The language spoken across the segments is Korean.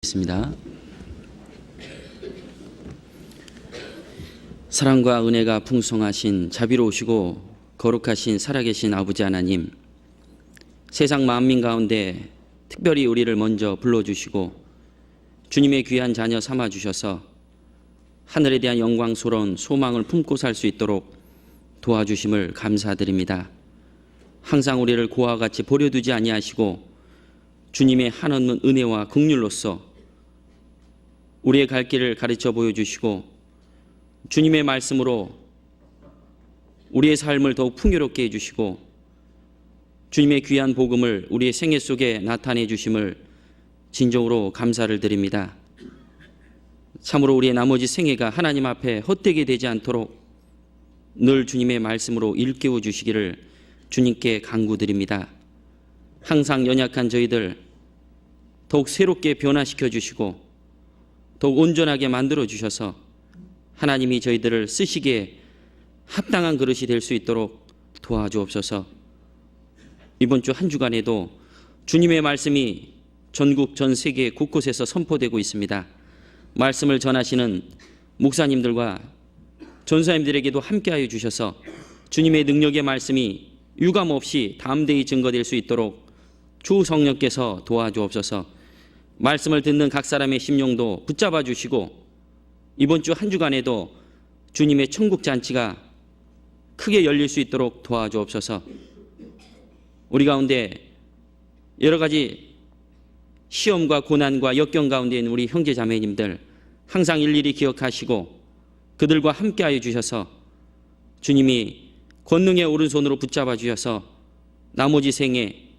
기도하겠습니다. 사랑과 은혜가 풍성하신 자비로우시고 거룩하신 살아계신 아버지 하나님, 세상 만민 가운데 특별히 우리를 먼저 불러주시고 주님의 귀한 자녀 삼아주셔서 하늘에 대한 영광스러운 소망을 품고 살 수 있도록 도와주심을 감사드립니다. 항상 우리를 고와 같이 버려두지 아니하시고 주님의 한없는 은혜와 긍휼로서 우리의 갈 길을 가르쳐 보여주시고 주님의 말씀으로 우리의 삶을 더욱 풍요롭게 해주시고 주님의 귀한 복음을 우리의 생애 속에 나타내 주심을 진정으로 감사를 드립니다. 참으로 우리의 나머지 생애가 하나님 앞에 헛되게 되지 않도록 늘 주님의 말씀으로 일깨워 주시기를 주님께 간구드립니다. 항상 연약한 저희들 더욱 새롭게 변화시켜 주시고 더욱 온전하게 만들어 주셔서 하나님이 저희들을 쓰시기에 합당한 그릇이 될 수 있도록 도와주옵소서. 이번 주 한 주간에도 주님의 말씀이 전국 전 세계 곳곳에서 선포되고 있습니다. 말씀을 전하시는 목사님들과 전사님들에게도 함께하여 주셔서 주님의 능력의 말씀이 유감없이 담대히 증거될 수 있도록 주 성령께서 도와주옵소서. 말씀을 듣는 각 사람의 심령도 붙잡아 주시고 이번 주 한 주간에도 주님의 천국 잔치가 크게 열릴 수 있도록 도와주옵소서. 우리 가운데 여러 가지 시험과 고난과 역경 가운데 있는 우리 형제 자매님들 항상 일일이 기억하시고 그들과 함께하여 주셔서 주님이 권능의 오른손으로 붙잡아 주셔서 나머지 생에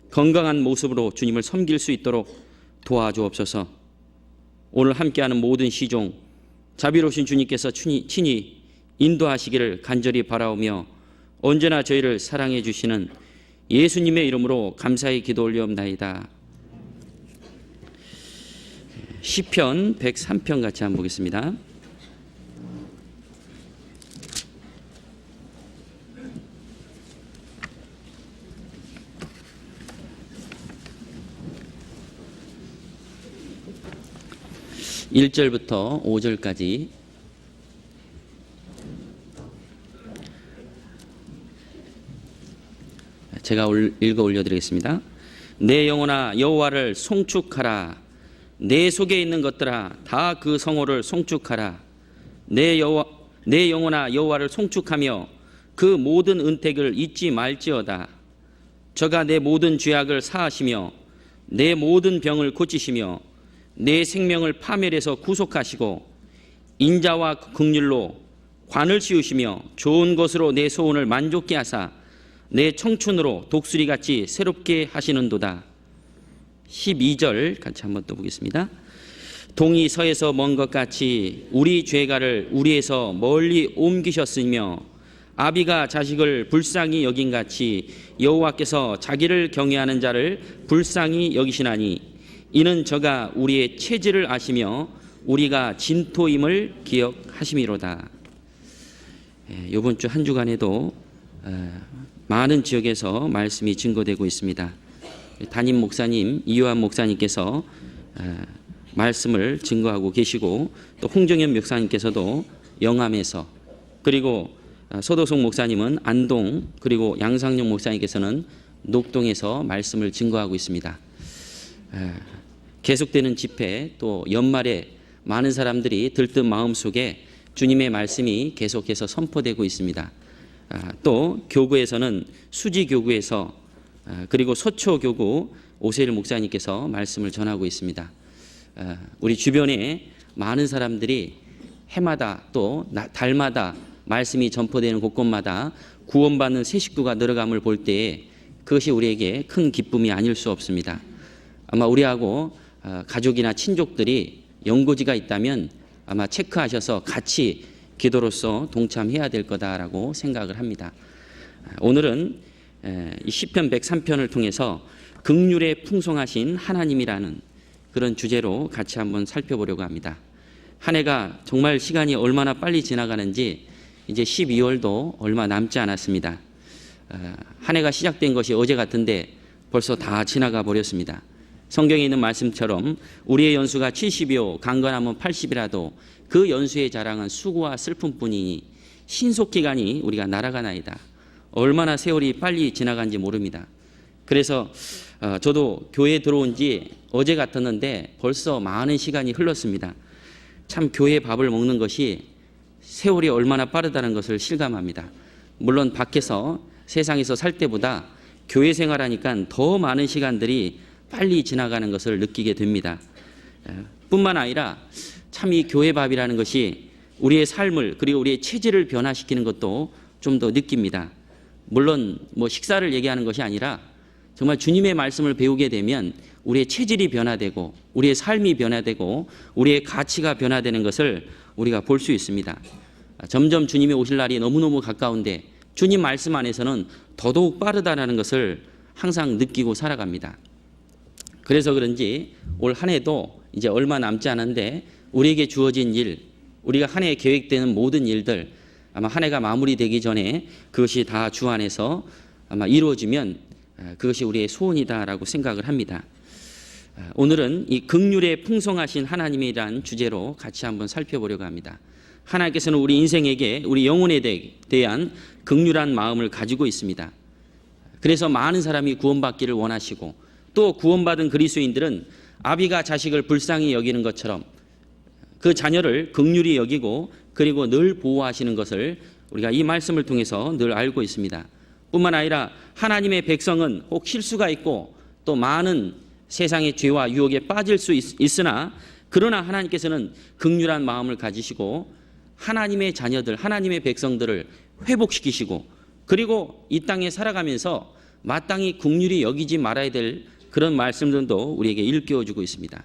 건강한 모습으로 주님을 섬길 수 있도록 도와주옵소서. 오늘 함께하는 모든 시종 자비로우신 주님께서 친히 인도하시기를 간절히 바라오며 언제나 저희를 사랑해 주시는 예수님의 이름으로 감사히 기도 올리옵나이다. 시편 103편 같이 한번 보겠습니다. (1절부터) (5절까지) 제가 읽어 올려드리겠습니다. 내 영혼아 여호와를 송축하라. 내 속에 있는 것들아 다 그 성호를 송축하라. 내 영혼아 여호와를 송축하며 그 모든 은택을 잊지 말지어다. 저가 내 모든 죄악을 사하시며 내 모든 병을 고치시며 내 생명을 파멸해서 구속하시고 인자와 긍휼로 관을 씌우시며 좋은 것으로 내 소원을 만족케 하사 내 청춘으로 독수리같이 새롭게 하시는도다. 12절 같이 한번 또 보겠습니다. 동이 서에서 먼 것 같이 우리 죄가를 우리에서 멀리 옮기셨으며 아비가 자식을 불쌍히 여긴 같이 여호와께서 자기를 경외하는 자를 불쌍히 여기시나니 이는 저가 우리의 체질을 아시며 우리가 진토임을 기억하심이로다. 이번 주 한 주간에도 많은 지역에서 말씀이 증거되고 있습니다. 담임 목사님 이요한 목사님께서 말씀을 증거하고 계시고 또 홍정현 목사님께서도 영암에서 그리고 서도성 목사님은 안동 그리고 양상용 목사님께서는 녹동에서 말씀을 증거하고 있습니다. 계속되는 집회 또 연말에 많은 사람들이 들뜬 마음속에 주님의 말씀이 계속해서 선포되고 있습니다. 또 교구에서는 수지교구에서 그리고 서초교구 오세일 목사님께서 말씀을 전하고 있습니다. 우리 주변에 많은 사람들이 해마다 또 달마다 말씀이 전포되는 곳곳마다 구원받는 새 식구가 늘어감을 볼 때에 그것이 우리에게 큰 기쁨이 아닐 수 없습니다. 아마 우리하고 가족이나 친족들이 연고지가 있다면 아마 체크하셔서 같이 기도로서 동참해야 될 거다라고 생각을 합니다. 오늘은 이 시편 103편을 통해서 긍휼에 풍성하신 하나님이라는 그런 주제로 같이 한번 살펴보려고 합니다. 한 해가 정말 시간이 얼마나 빨리 지나가는지 이제 12월도 얼마 남지 않았습니다. 한 해가 시작된 것이 어제 같은데 벌써 다 지나가 버렸습니다. 성경에 있는 말씀처럼 우리의 연수가 70이요 강건하면 80이라도 그 연수의 자랑은 수고와 슬픔뿐이니 신속기간이 우리가 날아가나이다. 얼마나 세월이 빨리 지나간지 모릅니다. 그래서 저도 교회에 들어온 지 어제 같았는데 벌써 많은 시간이 흘렀습니다. 참 교회 밥을 먹는 것이 세월이 얼마나 빠르다는 것을 실감합니다. 물론 밖에서 세상에서 살 때보다 교회 생활하니까 더 많은 시간들이 빨리 지나가는 것을 느끼게 됩니다. 뿐만 아니라 참 이 교회 밥이라는 것이 우리의 삶을 그리고 우리의 체질을 변화시키는 것도 좀 더 느낍니다. 물론 뭐 식사를 얘기하는 것이 아니라 정말 주님의 말씀을 배우게 되면 우리의 체질이 변화되고 우리의 삶이 변화되고 우리의 가치가 변화되는 것을 우리가 볼 수 있습니다. 점점 주님이 오실 날이 너무너무 가까운데 주님 말씀 안에서는 더더욱 빠르다라는 것을 항상 느끼고 살아갑니다. 그래서 그런지 올 한 해도 이제 얼마 남지 않은데 우리에게 주어진 일, 우리가 한 해에 계획되는 모든 일들 아마 한 해가 마무리되기 전에 그것이 다 주 안에서 아마 이루어지면 그것이 우리의 소원이다라고 생각을 합니다. 오늘은 이 긍휼에 풍성하신 하나님이란 주제로 같이 한번 살펴보려고 합니다. 하나님께서는 우리 인생에게 우리 영혼에 대한 긍휼한 마음을 가지고 있습니다. 그래서 많은 사람이 구원받기를 원하시고 또 구원받은 그리스도인들은 아비가 자식을 불쌍히 여기는 것처럼 그 자녀를 긍휼히 여기고 그리고 늘 보호하시는 것을 우리가 이 말씀을 통해서 늘 알고 있습니다. 뿐만 아니라 하나님의 백성은 혹 실수가 있고 또 많은 세상의 죄와 유혹에 빠질 수 있으나 그러나 하나님께서는 긍휼한 마음을 가지시고 하나님의 자녀들, 하나님의 백성들을 회복시키시고 그리고 이 땅에 살아가면서 마땅히 긍휼히 여기지 말아야 될 그런 말씀들도 우리에게 일깨워주고 있습니다.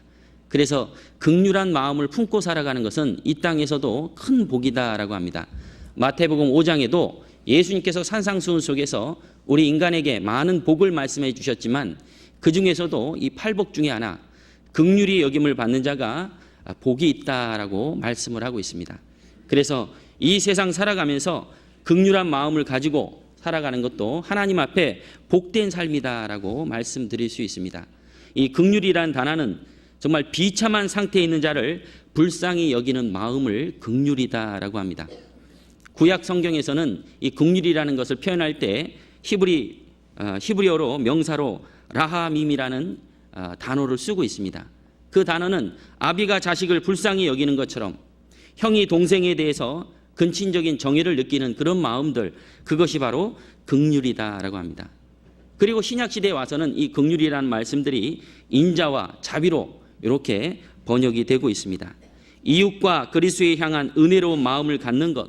그래서 긍휼한 마음을 품고 살아가는 것은 이 땅에서도 큰 복이다라고 합니다. 마태복음 5장에도 예수님께서 산상수훈 속에서 우리 인간에게 많은 복을 말씀해 주셨지만 그 중에서도 이 8복 중에 하나 긍휼히 여김을 받는 자가 복이 있다라고 말씀을 하고 있습니다. 그래서 이 세상 살아가면서 긍휼한 마음을 가지고 살아가는 것도 하나님 앞에 복된 삶이다라고 말씀드릴 수 있습니다. 이 긍휼이란 단어는 정말 비참한 상태에 있는 자를 불쌍히 여기는 마음을 긍휼이다라고 합니다. 구약 성경에서는 이 긍휼이라는 것을 표현할 때 히브리어로 명사로 라하밈이라는 단어를 쓰고 있습니다. 그 단어는 아비가 자식을 불쌍히 여기는 것처럼 형이 동생에 대해서 근친적인 정의를 느끼는 그런 마음들, 그것이 바로 긍휼이다라고 합니다. 그리고 신약시대에 와서는 이 긍휼이라는 말씀들이 인자와 자비로 이렇게 번역이 되고 있습니다. 이웃과 그리스도에 향한 은혜로운 마음을 갖는 것,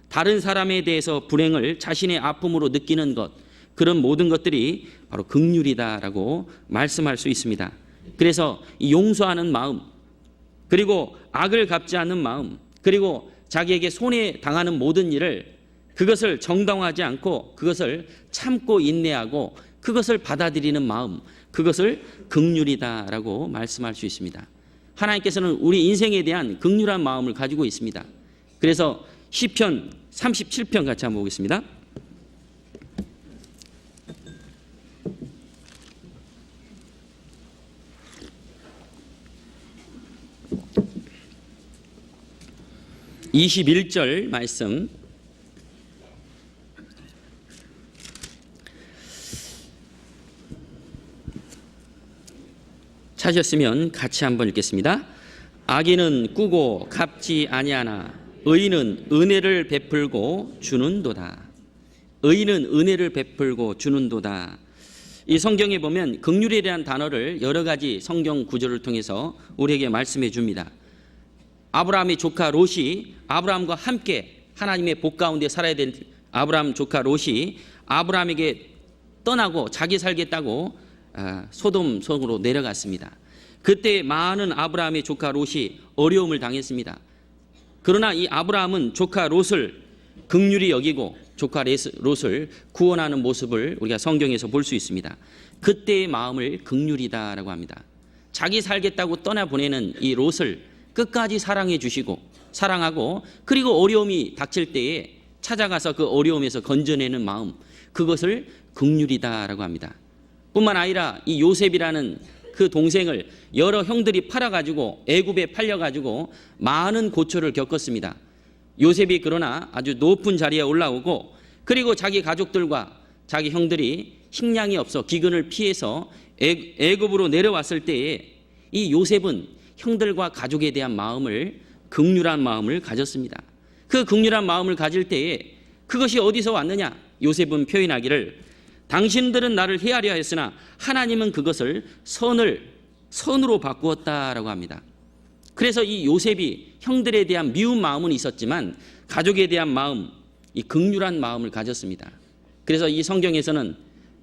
다른 사람에 대해서 불행을 자신의 아픔으로 느끼는 것, 그런 모든 것들이 바로 긍휼이다라고 말씀할 수 있습니다. 그래서 용서하는 마음, 그리고 악을 갚지 않는 마음, 그리고 자기에게 손해 당하는 모든 일을 그것을 정당화하지 않고 그것을 참고 인내하고 그것을 받아들이는 마음, 그것을 긍휼이다라고 말씀할 수 있습니다. 하나님께서는 우리 인생에 대한 긍휼한 마음을 가지고 있습니다. 그래서 시편 37편 같이 한번 보겠습니다. (21절) 말씀 찾으셨으면 같이 한번 읽겠습니다. 악인은 꾸고 갚지 아니하나 의인은 은혜를 베풀고 주는도다. 의인은 은혜를 베풀고 주는도다. 이 성경에 보면 긍휼이라는 단어를 여러 가지 성경 구절을 통해서 우리에게 말씀해 줍니다. 아브라함의 조카 롯이 아브라함과 함께 하나님의 복 가운데 살아야 될 아브라함 조카 롯이 아브라함에게 떠나고 자기 살겠다고 소돔 성으로 내려갔습니다. 그때 많은 아브라함의 조카 롯이 어려움을 당했습니다. 그러나 이 아브라함은 조카 롯을 긍휼히 여기고 조카 롯을 구원하는 모습을 우리가 성경에서 볼 수 있습니다. 그때의 마음을 긍휼이다라고 합니다. 자기 살겠다고 떠나보내는 이 롯을 끝까지 사랑해 주시고 사랑하고 그리고 어려움이 닥칠 때에 찾아가서 그 어려움에서 건져내는 마음, 그것을 긍휼이다라고 합니다. 뿐만 아니라 이 요셉이라는 그 동생을 여러 형들이 팔아가지고 애굽에 팔려가지고 많은 고초를 겪었습니다. 요셉이 그러나 아주 높은 자리에 올라오고 그리고 자기 가족들과 자기 형들이 식량이 없어 기근을 피해서 애굽으로 내려왔을 때에 이 요셉은 형들과 가족에 대한 마음을 긍휼한 마음을 가졌습니다. 그 긍휼한 마음을 가질 때에 그것이 어디서 왔느냐? 요셉은 표현하기를 당신들은 나를 해하려 했으나 하나님은 그것을 선으로 바꾸었다라고 합니다. 그래서 이 요셉이 형들에 대한 미운 마음은 있었지만 가족에 대한 마음, 이 긍휼한 마음을 가졌습니다. 그래서 이 성경에서는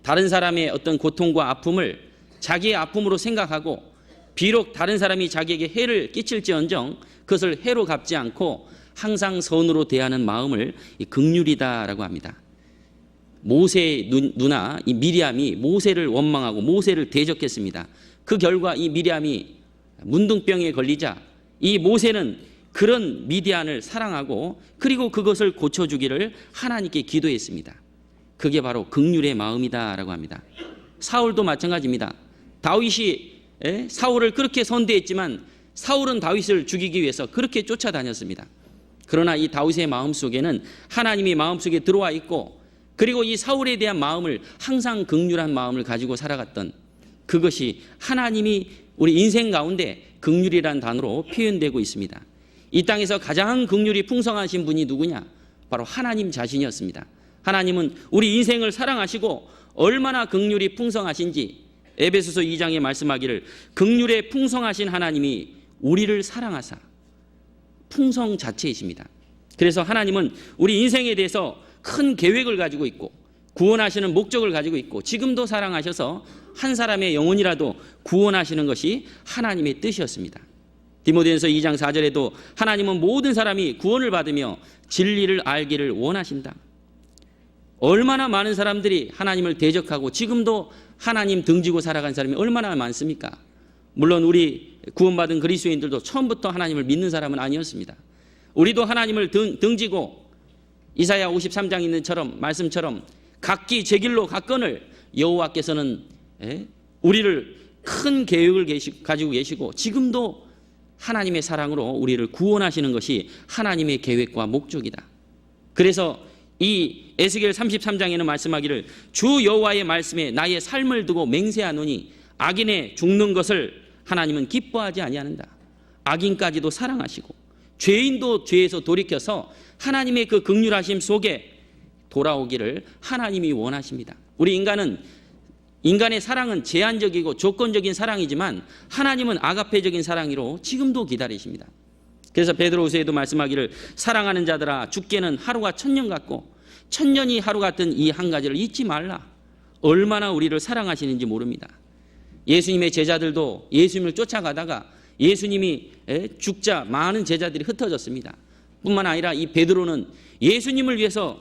다른 사람의 어떤 고통과 아픔을 자기의 아픔으로 생각하고 비록 다른 사람이 자기에게 해를 끼칠지언정 그것을 해로 갚지 않고 항상 선으로 대하는 마음을 이 긍휼이다라고 합니다. 모세의 누나 이 미리암이 모세를 원망하고 모세를 대적했습니다. 그 결과 이 미리암이 문둥병에 걸리자 이 모세는 그런 미디안을 사랑하고 그리고 그것을 고쳐주기를 하나님께 기도했습니다. 그게 바로 긍휼의 마음이다라고 합니다. 사울도 마찬가지입니다. 다윗이 사울을 그렇게 선대했지만 사울은 다윗을 죽이기 위해서 그렇게 쫓아다녔습니다. 그러나 이 다윗의 마음속에는 하나님이 마음속에 들어와 있고 그리고 이 사울에 대한 마음을 항상 긍휼한 마음을 가지고 살아갔던 그것이 하나님이 우리 인생 가운데 긍휼이란 단어로 표현되고 있습니다. 이 땅에서 가장 긍휼이 풍성하신 분이 누구냐? 바로 하나님 자신이었습니다. 하나님은 우리 인생을 사랑하시고 얼마나 긍휼이 풍성하신지 에베소서 2장에 말씀하기를 긍휼에 풍성하신 하나님이 우리를 사랑하사 풍성 자체이십니다. 그래서 하나님은 우리 인생에 대해서 큰 계획을 가지고 있고 구원하시는 목적을 가지고 있고 지금도 사랑하셔서 한 사람의 영혼이라도 구원하시는 것이 하나님의 뜻이었습니다. 디모데전서 2장 4절에도 하나님은 모든 사람이 구원을 받으며 진리를 알기를 원하신다. 얼마나 많은 사람들이 하나님을 대적하고 지금도 하나님 등지고 살아간 사람이 얼마나 많습니까? 물론 우리 구원받은 그리스도인들도 처음부터 하나님을 믿는 사람은 아니었습니다. 우리도 하나님을 등지고 이사야 53장 있는 말씀처럼 각기 제 길로 갔거늘 여호와께서는 우리를 큰 계획을 가지고 계시고 지금도 하나님의 사랑으로 우리를 구원하시는 것이 하나님의 계획과 목적이다. 그래서 이 에스겔 33장에는 말씀하기를 주 여호와의 말씀에 나의 삶을 두고 맹세하노니 악인의 죽는 것을 하나님은 기뻐하지 아니하는다. 악인까지도 사랑하시고 죄인도 죄에서 돌이켜서 하나님의 그 긍휼하심 속에 돌아오기를 하나님이 원하십니다. 우리 인간의 사랑은 제한적이고 조건적인 사랑이지만 하나님은 아가페적인 사랑으로 지금도 기다리십니다. 그래서 베드로후서에도 말씀하기를 사랑하는 자들아 죽게는 하루가 1000년 같고 1000년이 하루 같은 이 한 가지를 잊지 말라. 얼마나 우리를 사랑하시는지 모릅니다. 예수님의 제자들도 예수님을 쫓아가다가 예수님이 죽자 많은 제자들이 흩어졌습니다. 뿐만 아니라 이 베드로는 예수님을 위해서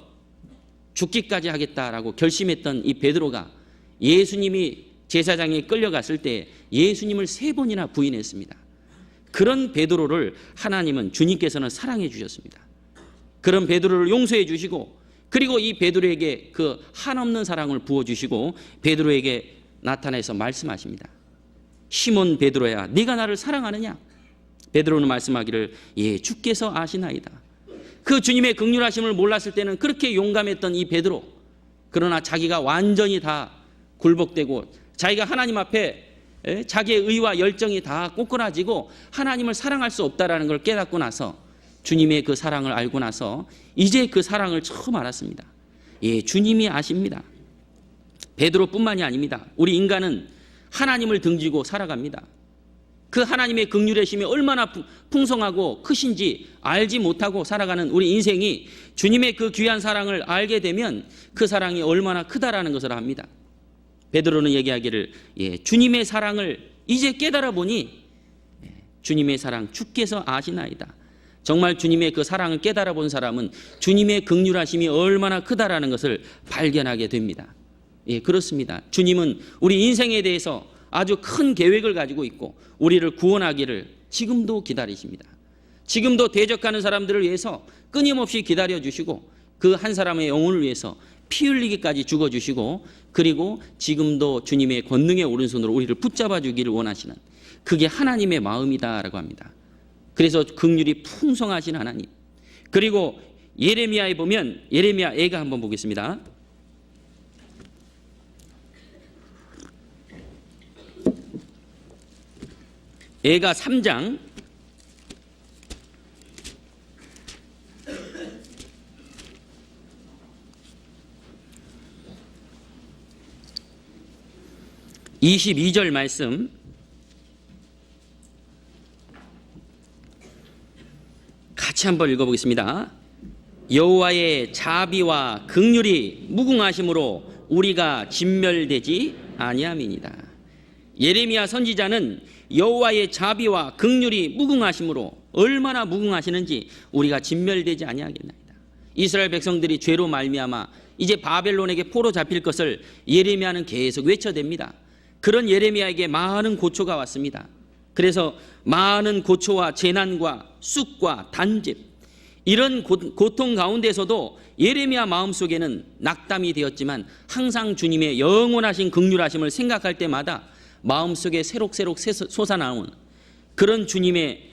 죽기까지 하겠다라고 결심했던 이 베드로가 예수님이 제사장에 끌려갔을 때 예수님을 3번이나 부인했습니다. 그런 베드로를 하나님은 주님께서는 사랑해 주셨습니다. 그런 베드로를 용서해 주시고 그리고 이 베드로에게 그 한없는 사랑을 부어주시고 베드로에게 나타나서 말씀하십니다. 시몬 베드로야 네가 나를 사랑하느냐? 베드로는 말씀하기를 예 주께서 아시나이다. 그 주님의 긍휼하심을 몰랐을 때는 그렇게 용감했던 이 베드로, 그러나 자기가 완전히 다 굴복되고 자기가 하나님 앞에 자기의 의와 열정이 다 꼬꾸라지고 하나님을 사랑할 수 없다라는 걸 깨닫고 나서 주님의 그 사랑을 알고 나서 이제 그 사랑을 처음 알았습니다. 예, 주님이 아십니다. 베드로뿐만이 아닙니다. 우리 인간은 하나님을 등지고 살아갑니다. 그 하나님의 긍휼의 힘이 얼마나 풍성하고 크신지 알지 못하고 살아가는 우리 인생이 주님의 그 귀한 사랑을 알게 되면 그 사랑이 얼마나 크다라는 것을 압니다. 베드로는 얘기하기를 예, 주님의 사랑을 이제 깨달아 보니 주님의 사랑 주께서 아시나이다. 정말 주님의 그 사랑을 깨달아 본 사람은 주님의 긍휼하심이 얼마나 크다라는 것을 발견하게 됩니다. 예, 그렇습니다. 주님은 우리 인생에 대해서 아주 큰 계획을 가지고 있고 우리를 구원하기를 지금도 기다리십니다. 지금도 대적하는 사람들을 위해서 끊임없이 기다려 주시고 그 한 사람의 영혼을 위해서 피 흘리기까지 죽어주시고 그리고 지금도 주님의 권능의 오른손으로 우리를 붙잡아 주기를 원하시는 그게 하나님의 마음이다라고 합니다. 그래서 긍휼이 풍성하신 하나님. 그리고 예레미야에 보면 예레미야 애가 한번 보겠습니다. 애가 3장 22절 말씀 같이 한번 읽어보겠습니다. 여호와의 자비와 긍휼이 무궁하심으로 우리가 진멸되지 아니함이니이다. 예레미야 선지자는 여호와의 자비와 긍휼이 무궁하심으로 얼마나 무궁하시는지 우리가 진멸되지 아니하겠나이다. 이스라엘 백성들이 죄로 말미암아 이제 바벨론에게 포로 잡힐 것을 예레미야는 계속 외쳐댑니다. 그런 예레미야에게 많은 고초가 왔습니다. 그래서 많은 고초와 재난과 쑥과 단집 이런 고통 가운데서도 예레미야 마음속에는 낙담이 되었지만 항상 주님의 영원하신 긍휼하심을 생각할 때마다 마음속에 새록새록 솟아나온 그런 주님의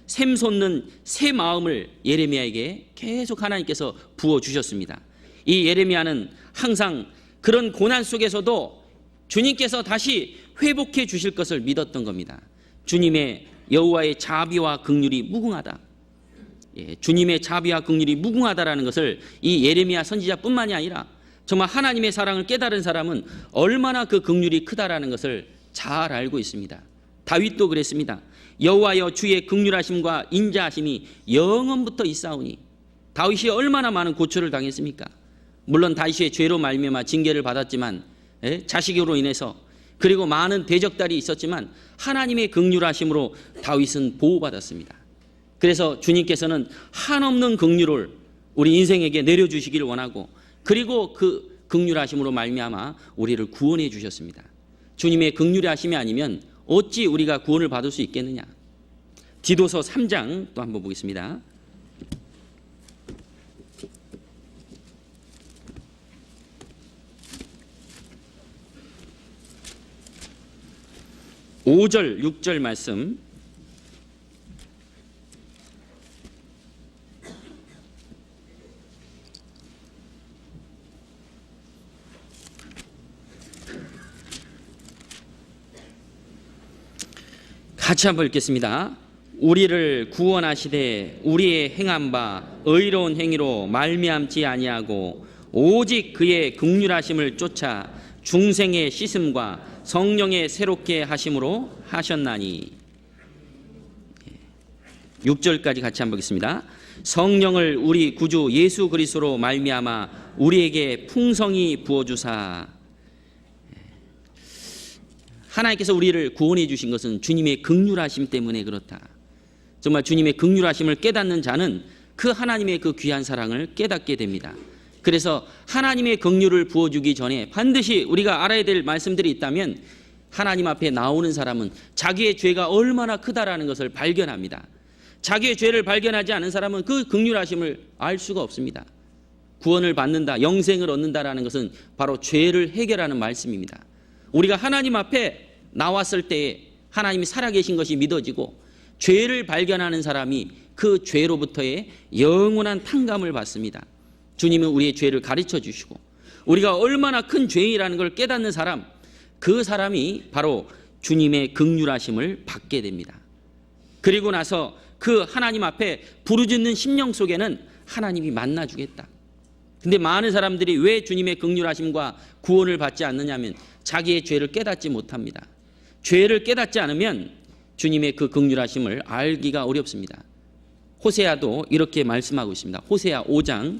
샘솟는 새 마음을 예레미야에게 계속 하나님께서 부어주셨습니다. 이 예레미야는 항상 그런 고난 속에서도 주님께서 다시 회복해 주실 것을 믿었던 겁니다. 주님의 여호와의 자비와 긍휼이 무궁하다. 주님의 자비와 긍휼이 무궁하다라는 것을 이 예레미야 선지자뿐만이 아니라 정말 하나님의 사랑을 깨달은 사람은 얼마나 그 긍휼이 크다라는 것을 잘 알고 있습니다. 다윗도 그랬습니다. 여호와여 주의 긍휼하심과 인자하심이 영원부터 있사오니. 다윗이 얼마나 많은 고초를 당했습니까? 물론 다윗의 죄로 말미암아 징계를 받았지만 자식으로 인해서 그리고 많은 대적달이 있었지만 하나님의 긍휼하심으로 다윗은 보호받았습니다. 그래서 주님께서는 한없는 긍휼을 우리 인생에게 내려주시기를 원하고 그리고 그 긍휼하심으로 말미암아 우리를 구원해 주셨습니다. 주님의 긍휼의 하심이 아니면 어찌 우리가 구원을 받을 수 있겠느냐. 디도서 3장 또 한번 보겠습니다. (5절) (6절) 말씀 같이 한번 읽겠습니다. 우리를 구원하시되 우리의 행한 바 의로운 행위로 말미암지 아니하고 오직 그의 긍휼하심을 쫓아 중생의 씻음과 성령의 새롭게 하심으로 하셨나니. 6절까지 같이 한번 보겠습니다. 성령을 우리 구주 예수 그리스도로 말미암아 우리에게 풍성히 부어주사. 하나님께서 우리를 구원해 주신 것은 주님의 긍휼하심 때문에 그렇다. 정말 주님의 긍휼하심을 깨닫는 자는 그 하나님의 그 귀한 사랑을 깨닫게 됩니다. 그래서 하나님의 긍휼을 부어주기 전에 반드시 우리가 알아야 될 말씀들이 있다면 하나님 앞에 나오는 사람은 자기의 죄가 얼마나 크다라는 것을 발견합니다. 자기의 죄를 발견하지 않은 사람은 그 긍휼하심을 알 수가 없습니다. 구원을 받는다, 영생을 얻는다라는 것은 바로 죄를 해결하는 말씀입니다. 우리가 하나님 앞에 나왔을 때에 하나님이 살아계신 것이 믿어지고 죄를 발견하는 사람이 그 죄로부터의 영원한 탕감을 받습니다. 주님은 우리의 죄를 가르쳐 주시고 우리가 얼마나 큰 죄인이라는 걸 깨닫는 사람, 그 사람이 바로 주님의 긍휼하심을 받게 됩니다. 그리고 나서 그 하나님 앞에 부르짖는 심령 속에는 하나님이 만나주겠다. 근데 많은 사람들이 왜 주님의 긍휼하심과 구원을 받지 않느냐면 자기의 죄를 깨닫지 못합니다. 죄를 깨닫지 않으면 주님의 그 긍휼하심을 알기가 어렵습니다. 호세아도 이렇게 말씀하고 있습니다. 호세아 5장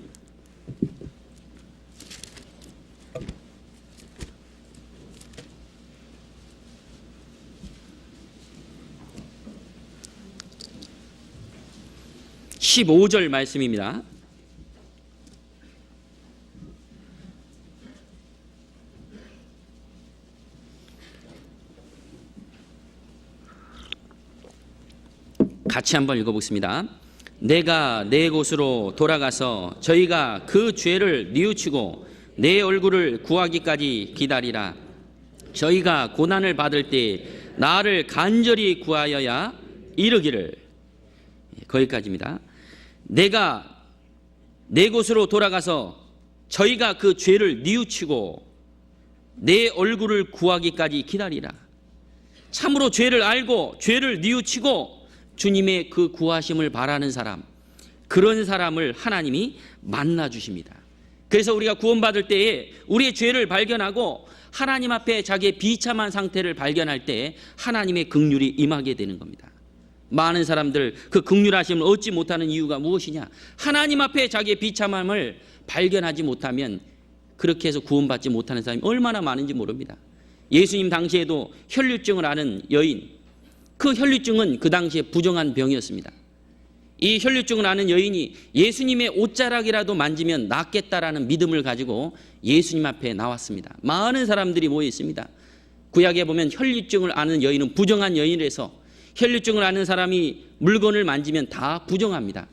15절 말씀입니다. 같이 한번 읽어보겠습니다. 내가 내 곳으로 돌아가서 저희가 그 죄를 뉘우치고 내 얼굴을 구하기까지 기다리라. 저희가 고난을 받을 때 나를 간절히 구하여야 이르기를. 거기까지입니다. 내가 내 곳으로 돌아가서 저희가 그 죄를 뉘우치고 내 얼굴을 구하기까지 기다리라. 참으로 죄를 알고 죄를 뉘우치고 주님의 그 구하심을 바라는 사람, 그런 사람을 하나님이 만나 주십니다. 그래서 우리가 구원받을 때에 우리의 죄를 발견하고 하나님 앞에 자기의 비참한 상태를 발견할 때 하나님의 긍휼이 임하게 되는 겁니다. 많은 사람들 그 긍휼하심을 얻지 못하는 이유가 무엇이냐? 하나님 앞에 자기의 비참함을 발견하지 못하면 그렇게 해서 구원받지 못하는 사람이 얼마나 많은지 모릅니다. 예수님 당시에도 혈류증을 앓은 여인, 그 혈류증은 그 당시에 부정한 병이었습니다. 이 혈류증을 앓는 여인이 예수님의 옷자락이라도 만지면 낫겠다라는 믿음을 가지고 예수님 앞에 나왔습니다. 많은 사람들이 모여 있습니다. 구약에 보면 혈류증을 앓는 여인은 부정한 여인이라서 혈류증을 앓는 사람이 물건을 만지면 다 부정합니다.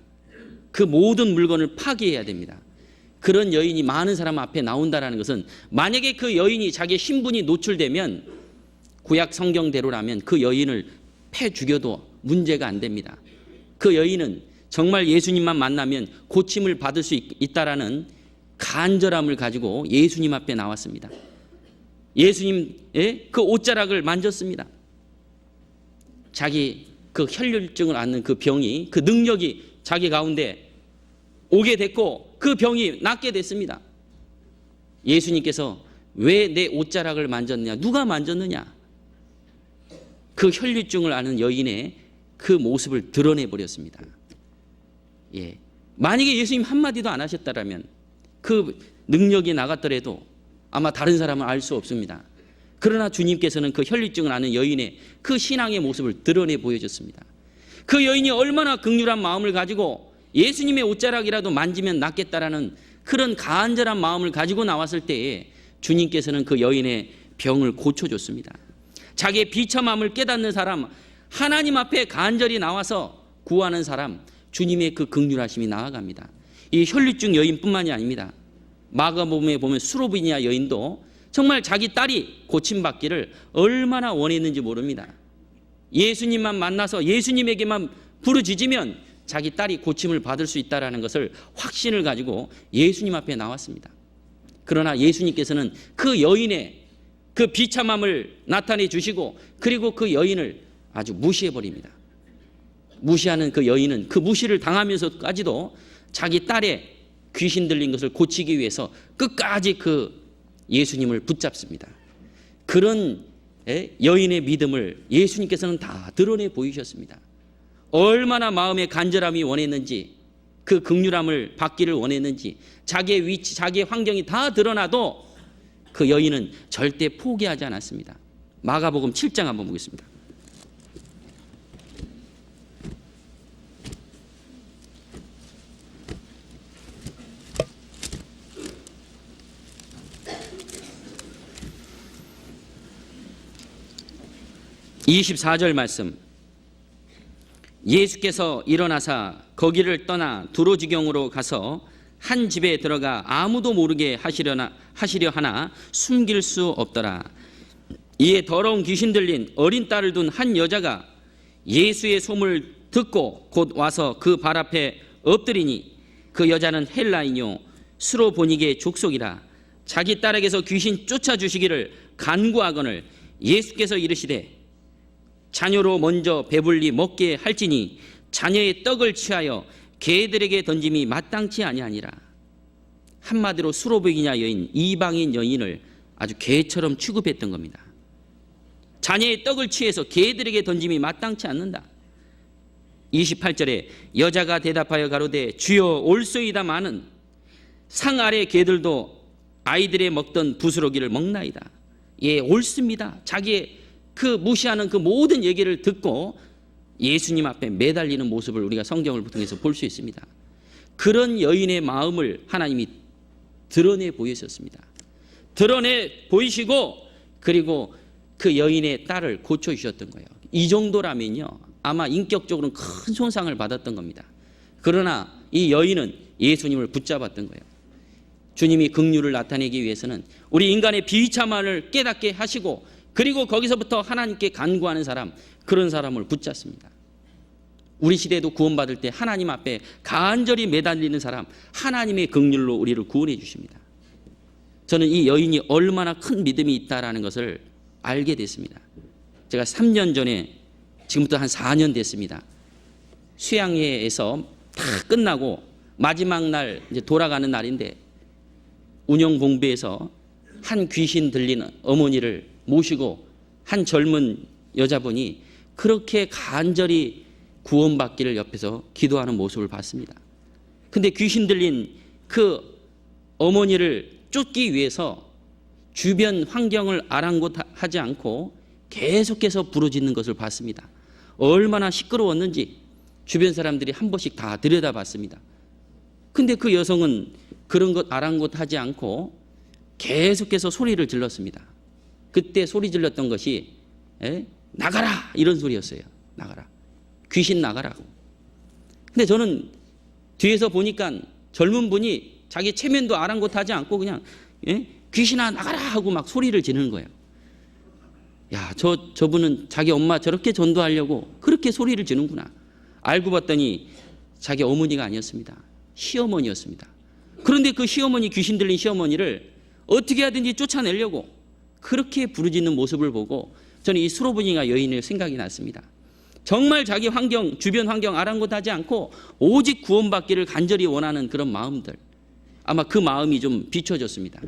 그 모든 물건을 파괴해야 됩니다. 그런 여인이 많은 사람 앞에 나온다는 것은 만약에 그 여인이 자기의 신분이 노출되면 구약 성경대로라면 그 여인을 패 죽여도 문제가 안 됩니다. 그 여인은 정말 예수님만 만나면 고침을 받을 수 있다라는 간절함을 가지고 예수님 앞에 나왔습니다. 예수님의 그 옷자락을 만졌습니다. 자기 그 혈류증을 앓는 그 병이, 그 능력이 자기 가운데 오게 됐고 그 병이 낫게 됐습니다. 예수님께서 왜 내 옷자락을 만졌느냐? 누가 만졌느냐? 그 혈류증을 앓는 여인의 그 모습을 드러내버렸습니다. 예. 만약에 예수님 한마디도 안 하셨다면 그 능력이 나갔더라도 아마 다른 사람은 알 수 없습니다. 그러나 주님께서는 그 혈류증을 앓는 여인의 그 신앙의 모습을 드러내 보여줬습니다. 그 여인이 얼마나 긍휼한 마음을 가지고 예수님의 옷자락이라도 만지면 낫겠다라는 그런 간절한 마음을 가지고 나왔을 때에 주님께서는 그 여인의 병을 고쳐줬습니다. 자기의 비참함을 깨닫는 사람, 하나님 앞에 간절히 나와서 구하는 사람, 주님의 그 긍휼하심이 나아갑니다. 이 혈류증 여인뿐만이 아닙니다. 마가복음에 보면 수로비니아 여인도 정말 자기 딸이 고침받기를 얼마나 원했는지 모릅니다. 예수님만 만나서 예수님에게만 부르짖으면 자기 딸이 고침을 받을 수 있다는 것을 확신을 가지고 예수님 앞에 나왔습니다. 그러나 예수님께서는 그 여인의 그 비참함을 나타내 주시고 그리고 그 여인을 아주 무시해버립니다. 무시하는 그 여인은 그 무시를 당하면서까지도 자기 딸의 귀신 들린 것을 고치기 위해서 끝까지 그 예수님을 붙잡습니다. 그런 여인의 믿음을 예수님께서는 다 드러내 보이셨습니다. 얼마나 마음의 간절함이 원했는지, 그 긍휼함을 받기를 원했는지, 자기의 위치, 자기의 환경이 다 드러나도 그 여인은 절대 포기하지 않았습니다. 마가복음 7장 한번 보겠습니다. (24절) 말씀. 예수께서 일어나사 거기를 떠나 두로지경으로 가서 한 집에 들어가 아무도 모르게 하시려 하나 숨길 수 없더라. 이에 더러운 귀신 들린 어린 딸을 둔 한 여자가 예수의 소문을 듣고 곧 와서 그 발 앞에 엎드리니 그 여자는 헬라인요 스로보니게 족속이라. 자기 딸에게서 귀신 쫓아주시기를 간구하거늘 예수께서 이르시되 자녀로 먼저 배불리 먹게 할지니 자녀의 떡을 취하여 개들에게 던짐이 마땅치 아니하니라. 한마디로 수로보니아 여인, 이방인 여인을 아주 개처럼 취급했던 겁니다. 자녀의 떡을 취해서 개들에게 던짐이 마땅치 않는다. 28절에 여자가 대답하여 가로되 주여 올소이다마는 상 아래 개들도 아이들의 먹던 부스러기를 먹나이다. 예, 옳습니다. 자기의 그 무시하는 그 모든 얘기를 듣고 예수님 앞에 매달리는 모습을 우리가 성경을 통해서 볼 수 있습니다. 그런 여인의 마음을 하나님이 드러내 보이셨습니다. 드러내 보이시고 그리고 그 여인의 딸을 고쳐주셨던 거예요. 이 정도라면요 아마 인격적으로는 큰 손상을 받았던 겁니다. 그러나 이 여인은 예수님을 붙잡았던 거예요. 주님이 긍휼을 나타내기 위해서는 우리 인간의 비참함을 깨닫게 하시고, 그리고 거기서부터 하나님께 간구하는 사람, 그런 사람을 붙잡습니다. 우리 시대에도 구원받을 때 하나님 앞에 간절히 매달리는 사람, 하나님의 긍휼로 우리를 구원해 주십니다. 저는 이 여인이 얼마나 큰 믿음이 있다라는 것을 알게 됐습니다. 제가 3년 전에, 지금부터 한 4년 됐습니다, 수양회에서 다 끝나고 마지막 날 이제 돌아가는 날인데, 운영 봉배에서 한 귀신 들린 어머니를 모시고 한 젊은 여자분이 그렇게 간절히 구원받기를 옆에서 기도하는 모습을 봤습니다. 근데 귀신 들린 그 어머니를 쫓기 위해서 주변 환경을 아랑곳하지 않고 계속해서 부르짖는 것을 봤습니다. 얼마나 시끄러웠는지 주변 사람들이 한 번씩 다 들여다봤습니다. 근데 그 여성은 그런 것 아랑곳하지 않고 계속해서 소리를 질렀습니다. 그때 소리 질렀던 것이 나가라, 이런 소리였어요. 나가라, 귀신 나가라고. 근데 저는 뒤에서 보니까 젊은 분이 자기 체면도 아랑곳하지 않고 그냥 귀신아 나가라 하고 막 소리를 지르는 거예요. 야, 저분은 자기 엄마 저렇게 전도하려고 그렇게 소리를 지르는구나. 알고 봤더니 자기 어머니가 아니었습니다. 시어머니였습니다. 그런데 그 시어머니, 귀신 들린 시어머니를 어떻게 하든지 쫓아내려고 그렇게 부르짖는 모습을 보고 저는 이 수로보니가 여인의 생각이 났습니다. 정말 자기 환경, 주변 환경 아랑곳하지 않고 오직 구원받기를 간절히 원하는 그런 마음들, 아마 그 마음이 좀 비춰졌습니다.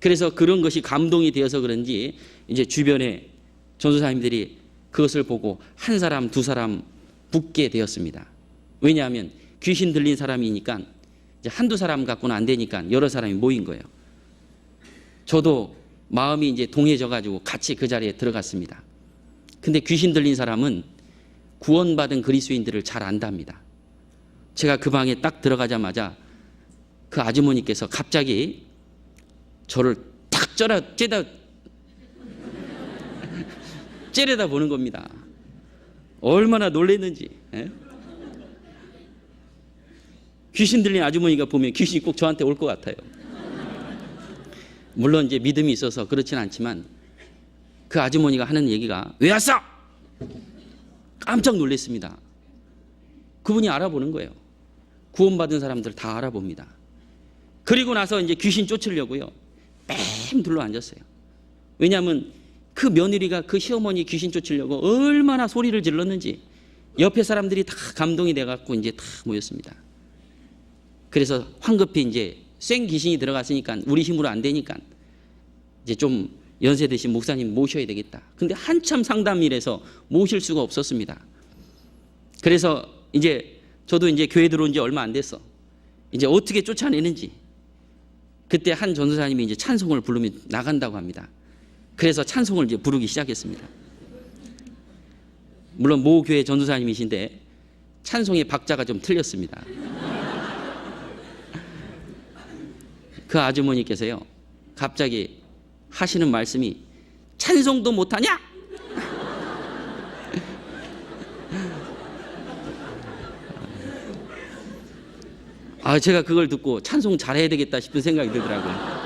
그래서 그런 것이 감동이 되어서 그런지 이제 주변에 전도사님들이 그것을 보고 한 사람 두 사람 붙게 되었습니다. 왜냐하면 귀신 들린 사람이니까 이제 한두 사람 갖고는 안 되니까 여러 사람이 모인 거예요. 저도 마음이 이제 동해져 가지고 같이 그 자리에 들어갔습니다. 근데 귀신 들린 사람은 구원받은 그리스도인들을 잘 안답니다. 제가 그 방에 딱 들어가자마자 그 아주머니께서 갑자기 저를 탁 째려다 보는 겁니다. 얼마나 놀랐는지. 귀신 들린 아주머니가 보면 귀신이 꼭 저한테 올 것 같아요. 물론 이제 믿음이 있어서 그렇진 않지만 그 아주머니가 하는 얘기가 왜 왔어? 깜짝 놀랐습니다. 그분이 알아보는 거예요. 구원받은 사람들 다 알아봅니다. 그리고 나서 이제 귀신 쫓으려고요, 뺑 둘러 앉았어요. 왜냐하면 그 며느리가 그 시어머니 귀신 쫓으려고 얼마나 소리를 질렀는지 옆에 사람들이 다 감동이 돼갖고 이제 다 모였습니다. 그래서 황급히 이제 생 귀신이 들어갔으니까 우리 힘으로 안 되니까 이제 좀 연세 드신 목사님 모셔야 되겠다. 근데 한참 상담일에서 모실 수가 없었습니다. 그래서 이제 저도 이제 교회 들어온 지 얼마 안 됐어. 이제 어떻게 쫓아내는지. 그때 한 전도사님이 이제 찬송을 부르면 나간다고 합니다. 그래서 찬송을 이제 부르기 시작했습니다. 물론 모 교회 전도사님이신데 찬송의 박자가 좀 틀렸습니다. 그 아주머니께서요, 갑자기 하시는 말씀이 찬송도 못하냐? 제가 그걸 듣고 찬송 잘해야 되겠다 싶은 생각이 들더라고요.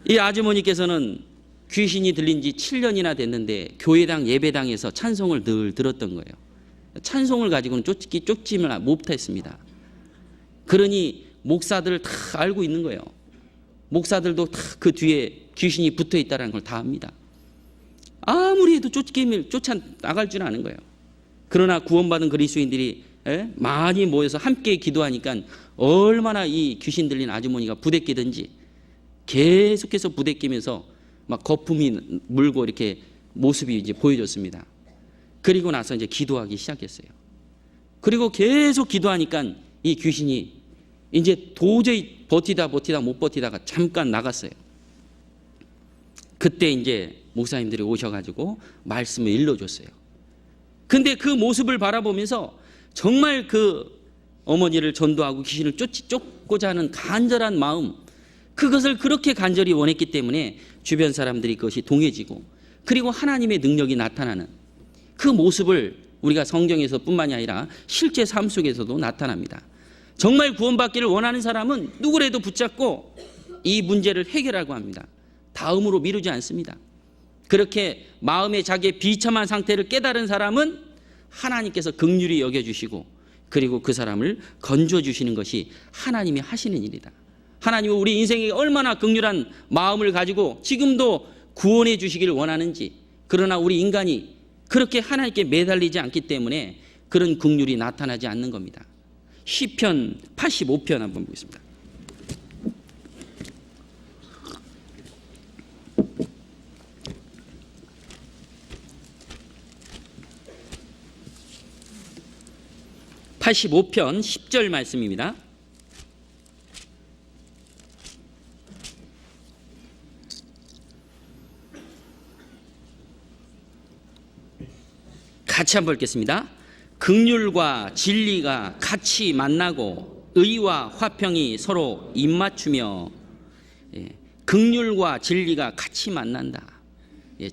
이 아주머니께서는 귀신이 들린 지 7년이나 됐는데 교회당 예배당에서 찬송을 늘 들었던 거예요. 찬송을 가지고는 쫓지를 못했습니다. 그러니 목사들을 다 알고 있는 거예요. 목사들도 다 그 뒤에 귀신이 붙어 있다는 걸 다 압니다. 아무리 해도 쫓아 나갈 줄 아는 거예요. 그러나 구원받은 그리스도인들이 많이 모여서 함께 기도하니까 얼마나 이 귀신 들린 아주머니가 부대끼든지 계속해서 부대끼면서 막 거품이 물고 이렇게 모습이 이제 보여졌습니다. 그리고 나서 이제 기도하기 시작했어요. 그리고 계속 기도하니까 이 귀신이 이제 도저히 버티다 못 버티다가 잠깐 나갔어요. 그때 이제 목사님들이 오셔가지고 말씀을 일러줬어요. 근데 그 모습을 바라보면서 정말 그 어머니를 전도하고 귀신을 쫓고자 하는 간절한 마음, 그것을 그렇게 간절히 원했기 때문에 주변 사람들이 그것이 동해지고, 그리고 하나님의 능력이 나타나는 그 모습을 우리가 성경에서 뿐만이 아니라 실제 삶 속에서도 나타납니다. 정말 구원받기를 원하는 사람은 누구라도 붙잡고 이 문제를 해결하고 합니다. 다음으로 미루지 않습니다. 그렇게 마음의 자기의 비참한 상태를 깨달은 사람은 하나님께서 긍휼히 여겨주시고 그리고 그 사람을 건져주시는 것이 하나님이 하시는 일이다. 하나님은 우리 인생에 얼마나 긍휼한 마음을 가지고 지금도 구원해 주시기를 원하는지, 그러나 우리 인간이 그렇게 하나님께 매달리지 않기 때문에 그런 긍휼이 나타나지 않는 겁니다. 시편 85편 한번 보겠습니다. (85편) 10절 말씀입니다. 같이 한번 읽겠습니다. 긍휼과 진리가 같이 만나고 의와 화평이 서로 입맞추며, 긍휼과 진리가 같이 만난다.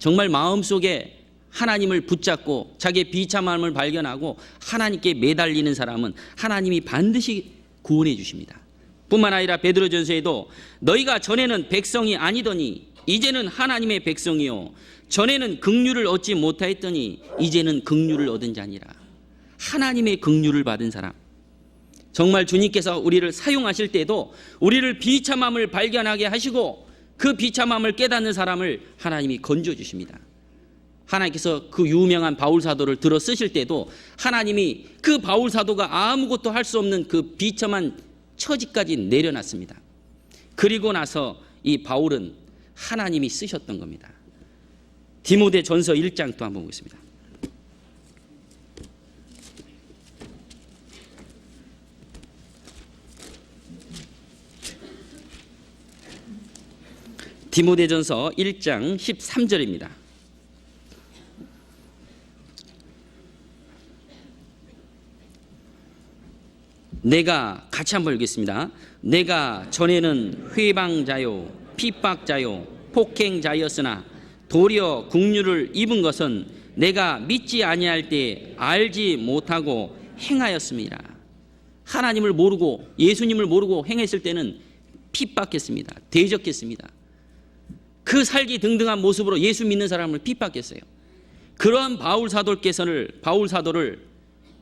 정말 마음속에 하나님을 붙잡고 자기의 비참함을 발견하고 하나님께 매달리는 사람은 하나님이 반드시 구원해 주십니다. 뿐만 아니라 베드로전서에도 너희가 전에는 백성이 아니더니 이제는 하나님의 백성이요 전에는 긍휼을 얻지 못하였더니 이제는 긍휼을 얻은 자니라. 하나님의 긍휼을 받은 사람, 정말 주님께서 우리를 사용하실 때도 우리를 비참함을 발견하게 하시고 그 비참함을 깨닫는 사람을 하나님이 건져주십니다. 하나님께서 그 유명한 바울 사도를 들어 쓰실 때도 하나님이 그 바울 사도가 아무것도 할 수 없는 그 비참한 처지까지 내려놨습니다. 그리고 나서 이 바울은 하나님이 쓰셨던 겁니다. 디모데전서 1장 또 한번 보겠습니다. 디모데전서 1장 13절입니다. 내가 같이 한번 읽겠습니다. 내가 전에는 회방자요 핍박자요 폭행자였으나 도리어 긍휼을 입은 것은 내가 믿지 아니할 때 알지 못하고 행하였습니다. 하나님을 모르고 예수님을 모르고 행했을 때는 핍박했습니다. 대적했습니다. 그 살기 등등한 모습으로 예수 믿는 사람을 핍박했어요. 그러한 바울 사도를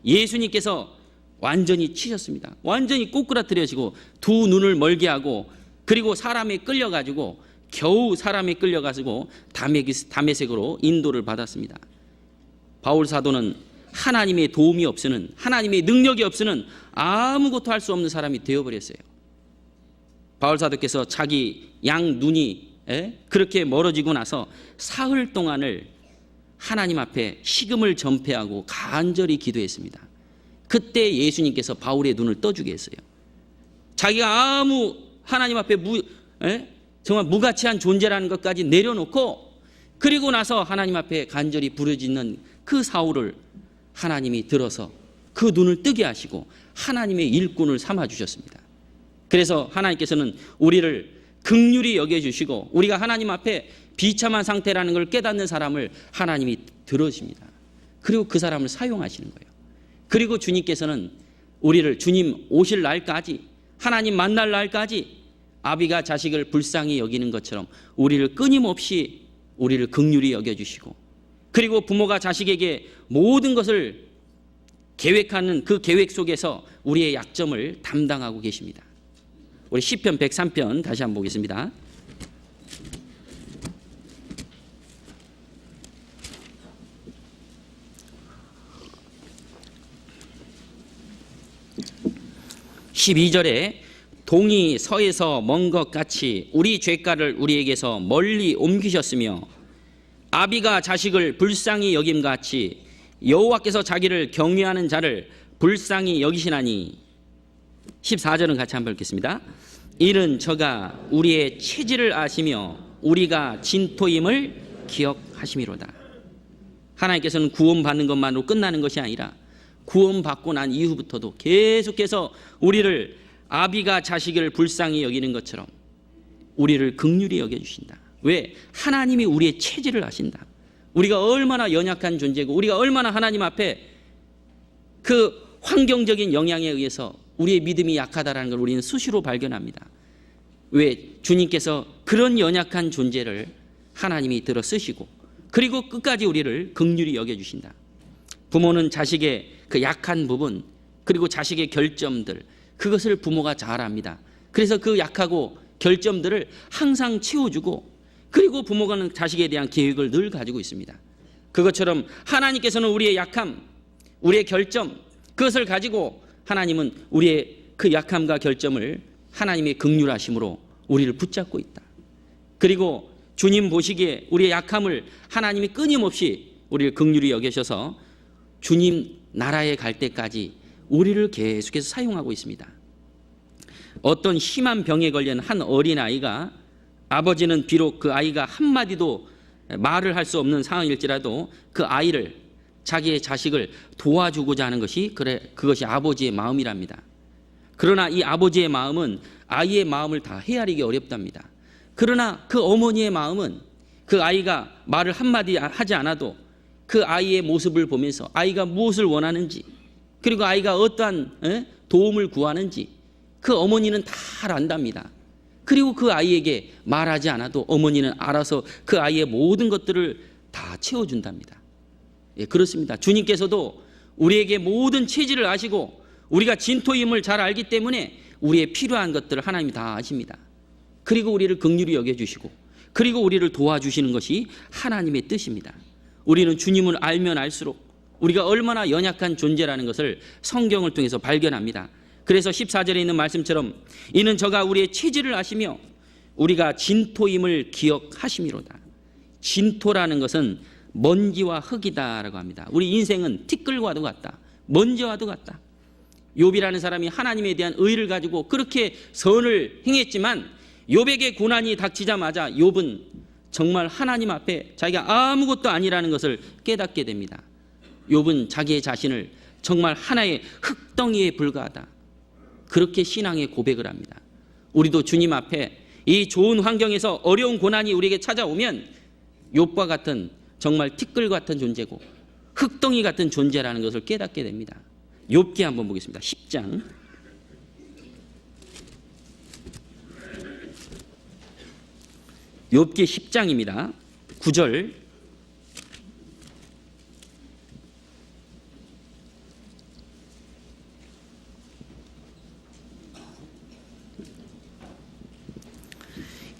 예수님께서 완전히 치셨습니다. 완전히 꼬꾸라뜨려지고 두 눈을 멀게 하고 그리고 사람에 끌려가지고 겨우 사람에 끌려가지고 다메섹으로 인도를 받았습니다. 바울 사도는 하나님의 도움이 없으는, 하나님의 능력이 없으는 아무것도 할 수 없는 사람이 되어버렸어요. 바울 사도께서 자기 양 눈이 그렇게 멀어지고 나서 사흘 동안을 하나님 앞에 식음을 전폐하고 간절히 기도했습니다. 그때 예수님께서 바울의 눈을 떠주게 했어요. 자기가 아무 하나님 앞에 정말 무가치한 존재라는 것까지 내려놓고 그리고 나서 하나님 앞에 간절히 부르짖는 그 사울을 하나님이 들어서 그 눈을 뜨게 하시고 하나님의 일꾼을 삼아 주셨습니다. 그래서 하나님께서는 우리를 긍휼히 여겨주시고 우리가 하나님 앞에 비참한 상태라는 걸 깨닫는 사람을 하나님이 들어주십니다. 그리고 그 사람을 사용하시는 거예요. 그리고 주님께서는 우리를 주님 오실 날까지, 하나님 만날 날까지 아비가 자식을 불쌍히 여기는 것처럼 우리를 끊임없이 우리를 긍휼히 여겨주시고 그리고 부모가 자식에게 모든 것을 계획하는 그 계획 속에서 우리의 약점을 담당하고 계십니다. 우리 시편 103편 다시 한번 보겠습니다. (12절에) 동이 서에서 먼 것 같이 우리 죄가를 우리에게서 멀리 옮기셨으며 아비가 자식을 불쌍히 여김같이 여호와께서 자기를 경외하는 자를 불쌍히 여기시나니. 14절은 같이 한번 읽겠습니다. 이는 저가 우리의 체질을 아시며 우리가 진토임을 기억하심이로다. 하나님께서는 구원받는 것만으로 끝나는 것이 아니라 구원받고 난 이후부터도 계속해서 우리를 아비가 자식을 불쌍히 여기는 것처럼 우리를 긍휼히 여겨주신다. 왜? 하나님이 우리의 체질을 아신다. 우리가 얼마나 연약한 존재고 우리가 얼마나 하나님 앞에 그 환경적인 영향에 의해서 우리의 믿음이 약하다는 걸 우리는 수시로 발견합니다. 왜? 주님께서 그런 연약한 존재를 하나님이 들어 쓰시고 그리고 끝까지 우리를 긍휼히 여겨주신다. 부모는 자식의 그 약한 부분 그리고 자식의 결점들, 그것을 부모가 잘 압니다. 그래서 그 약하고 결점들을 항상 채워주고 그리고 부모가는 자식에 대한 계획을 늘 가지고 있습니다. 그것처럼 하나님께서는 우리의 약함, 우리의 결점, 그것을 가지고 하나님은 우리의 그 약함과 결점을 하나님의 긍휼하심으로 우리를 붙잡고 있다. 그리고 주님 보시기에 우리의 약함을 하나님이 끊임없이 우리를 긍휼히 여기셔서 주님 나라에 갈 때까지 우리를 계속해서 사용하고 있습니다. 어떤 심한 병에 걸린 한 어린아이가, 아버지는 비록 그 아이가 한마디도 말을 할 수 없는 상황일지라도 그 아이를, 자기의 자식을 도와주고자 하는 것이 그것이 아버지의 마음이랍니다. 그러나 이 아버지의 마음은 아이의 마음을 다 헤아리기 어렵답니다. 그러나 그 어머니의 마음은 그 아이가 말을 한마디 하지 않아도 그 아이의 모습을 보면서 아이가 무엇을 원하는지, 그리고 아이가 어떠한 도움을 구하는지 그 어머니는 다 안답니다. 그리고 그 아이에게 말하지 않아도 어머니는 알아서 그 아이의 모든 것들을 다 채워준답니다. 예, 그렇습니다. 주님께서도 우리에게 모든 체질을 아시고 우리가 진토임을 잘 알기 때문에 우리의 필요한 것들을 하나님이 다 아십니다. 그리고 우리를 긍휼히 여겨주시고 그리고 우리를 도와주시는 것이 하나님의 뜻입니다. 우리는 주님을 알면 알수록 우리가 얼마나 연약한 존재라는 것을 성경을 통해서 발견합니다. 그래서 14절에 있는 말씀처럼 이는 저가 우리의 체질을 아시며 우리가 진토임을 기억하심이로다. 진토라는 것은 먼지와 흙이다라고 합니다. 우리 인생은 티끌과도 같다. 먼지와도 같다. 욥이라는 사람이 하나님에 대한 의를 가지고 그렇게 선을 행했지만 욥에게 고난이 닥치자마자 욥은 정말 하나님 앞에 자기가 아무것도 아니라는 것을 깨닫게 됩니다. 욥은 자기의 자신을 정말 하나의 흙덩이에 불과하다, 그렇게 신앙의 고백을 합니다. 우리도 주님 앞에 이 좋은 환경에서 어려운 고난이 우리에게 찾아오면 욥과 같은 정말 티끌 같은 존재고 흙덩이 같은 존재라는 것을 깨닫게 됩니다. 욥기 한번 보겠습니다. 10장 욥기 10장입니다. 9절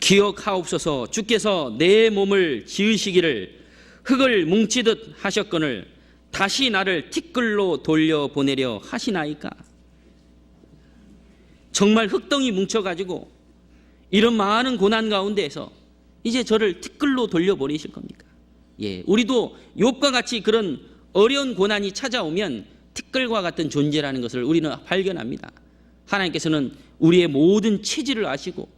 기억하옵소서. 주께서 내 몸을 지으시기를 흙을 뭉치듯 하셨거늘 다시 나를 티끌로 돌려보내려 하시나이까. 정말 흙덩이 뭉쳐가지고 이런 많은 고난 가운데에서 이제 저를 티끌로 돌려보내실 겁니까? 예, 우리도 욥과 같이 그런 어려운 고난이 찾아오면 티끌과 같은 존재라는 것을 우리는 발견합니다. 하나님께서는 우리의 모든 체질을 아시고